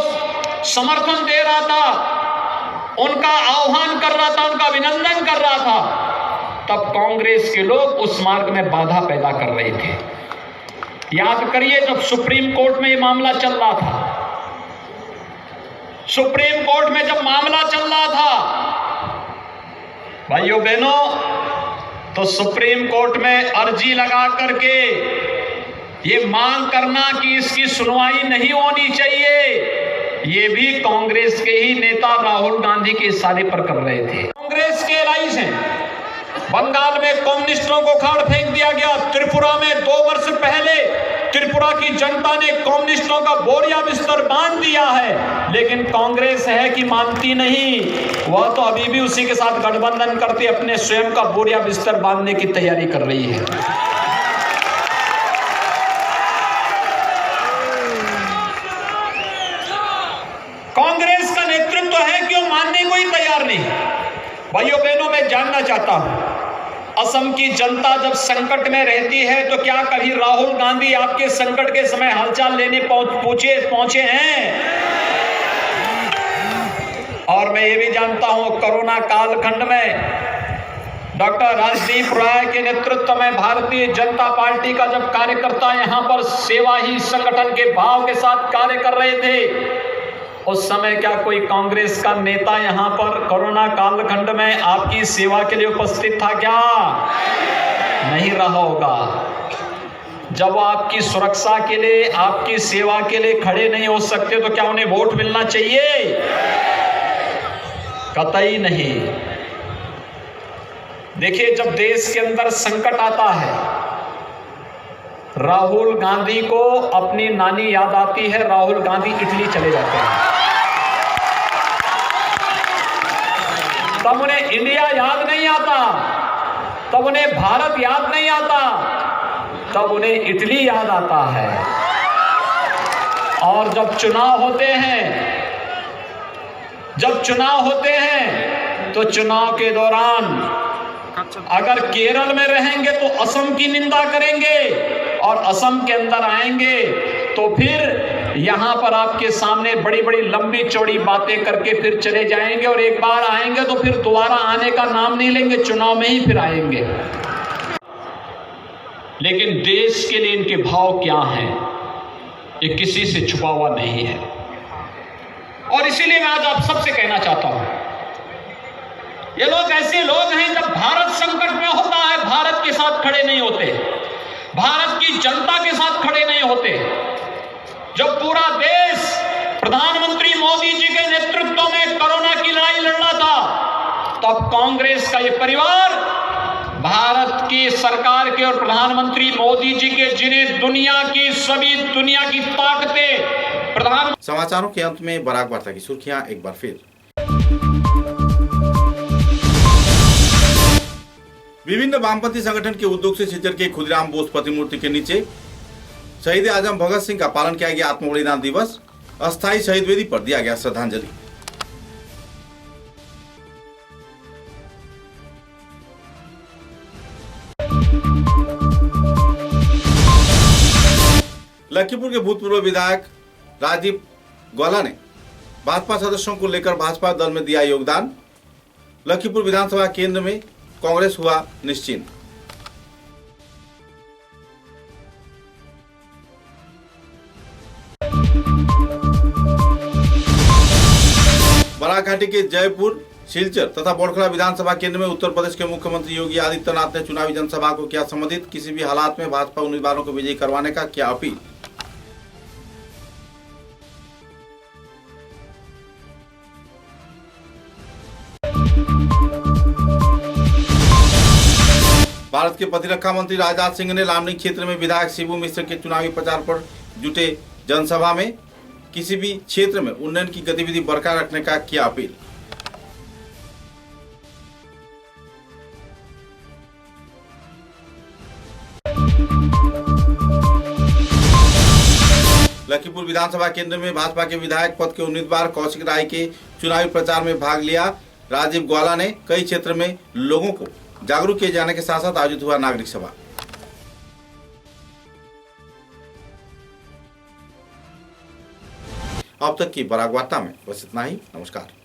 समर्थन दे रहा था, उनका आह्वान कर रहा था, उनका अभिनंदन कर रहा था, तब कांग्रेस के लोग उस मार्ग में बाधा पैदा कर रहे थे। याद करिए जब सुप्रीम कोर्ट में ये मामला चल रहा था, सुप्रीम कोर्ट में जब मामला चल रहा था भाइयों बहनों, तो सुप्रीम कोर्ट में अर्जी लगा करके ये मांग करना कि इसकी सुनवाई नहीं होनी चाहिए, ये भी कांग्रेस के ही नेता राहुल गांधी के इशारे पर कर रहे थे। कांग्रेस के एलाइज हैं, बंगाल में कम्युनिस्टों को खाड़ फेंक दिया गया। त्रिपुरा में 2 वर्ष पहले त्रिपुरा की जनता ने कम्युनिस्टों का बोरिया बिस्तर बांध दिया है, लेकिन कांग्रेस है कि मानती नहीं, वह तो अभी भी उसी के साथ गठबंधन करते अपने स्वयं का बोरिया बिस्तर बांधने की तैयारी कर रही है। कांग्रेस का नेतृत्व है कि वो मानने को ही तैयार नहीं। भाइयों बहनों, मैं जानना चाहता हूं, असम की जनता जब संकट में रहती है तो क्या कभी राहुल गांधी आपके संकट के समय हालचाल लेने पहुंचे हैं? और मैं ये भी जानता हूं कोरोना कालखंड में डॉक्टर राजदीप राय के नेतृत्व में भारतीय जनता पार्टी का जब कार्यकर्ता यहां पर सेवा ही संगठन के भाव के साथ कार्य कर रहे थे, उस समय क्या कोई कांग्रेस का नेता यहां पर कोरोना कालखंड में आपकी सेवा के लिए उपस्थित था? क्या नहीं रहा होगा। जब आपकी सुरक्षा के लिए, आपकी सेवा के लिए खड़े नहीं हो सकते तो क्या उन्हें वोट मिलना चाहिए? कतई नहीं। देखिए, जब देश के अंदर संकट आता है, राहुल गांधी को अपनी नानी याद आती है, राहुल गांधी इटली चले जाते हैं। तब उन्हें इंडिया याद नहीं आता, तब उन्हें भारत याद नहीं आता, तब उन्हें इटली याद आता है। और जब चुनाव होते हैं, तो चुनाव के दौरान अगर केरल में रहेंगे तो असम की निंदा करेंगे, और असम के अंदर आएंगे तो फिर यहां पर आपके सामने बड़ी बड़ी लंबी चौड़ी बातें करके फिर चले जाएंगे, और एक बार आएंगे तो फिर दोबारा आने का नाम नहीं लेंगे, चुनाव में ही फिर आएंगे। लेकिन देश के लिए इनके भाव क्या हैं, ये किसी से छुपा हुआ नहीं है। और इसीलिए मैं आज आप सबसे कहना चाहता हूं, ये लोग ऐसे लोग हैं जब भारत संकट में होता है भारत के साथ खड़े नहीं होते, भारत की जनता के साथ खड़े नहीं होते। जब पूरा देश प्रधानमंत्री मोदी जी के नेतृत्व में कोरोना की लड़ाई लड़ रहा था, तब कांग्रेस का ये परिवार भारत की सरकार के और प्रधानमंत्री मोदी जी के, जिन्हें दुनिया की ताकतें प्रधान। समाचारों के अंत में बराक वार्ता की सुर्खियां एक बार फिर। विभिन्न वामपंथी संगठन के उद्योग से शिलचर के खुदीराम बोस प्रतिमूर्ति के नीचे शहीद आजम भगत सिंह का पालन किया गया आत्म बलिदान दिवस। अस्थायी शहीद वेदी पर दिया गया श्रद्धांजलि। लखीमपुर के भूतपूर्व विधायक राजीव ग्वाला ने भाजपा सदस्यों को लेकर भाजपा दल में दिया योगदान। लखीमपुर विधानसभा केंद्र में कांग्रेस हुआ निश्चिंत। बराघाटी के जयपुर, सिलचर तथा बोड़खला विधानसभा केंद्र में उत्तर प्रदेश के मुख्यमंत्री योगी आदित्यनाथ ने चुनावी जनसभा को किया संबोधित। किसी भी हालात में भाजपा उम्मीदवारों को विजयी करवाने का किया अपील। भारत के प्रतिरक्षा मंत्री राजनाथ सिंह ने लामनी क्षेत्र में विधायक शिबू मिश्र के चुनावी प्रचार पर जुटे जनसभा में किसी भी क्षेत्र में उन्नयन की गतिविधि बरकरार रखने का किया अपील। लखीपुर विधानसभा केंद्र में भाजपा के विधायक पद के उम्मीदवार कौशिक राय के चुनावी प्रचार में भाग लिया। राजीव ग्वाला ने कई क्षेत्र में लोगों को जागरूक किए जाने के साथ साथ आयोजित हुआ नागरिक सभा। अब तक की बराक वार्ता में बस इतना ही। नमस्कार।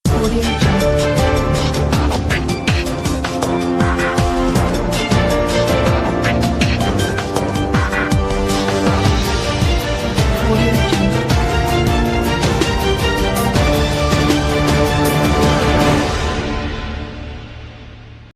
Audio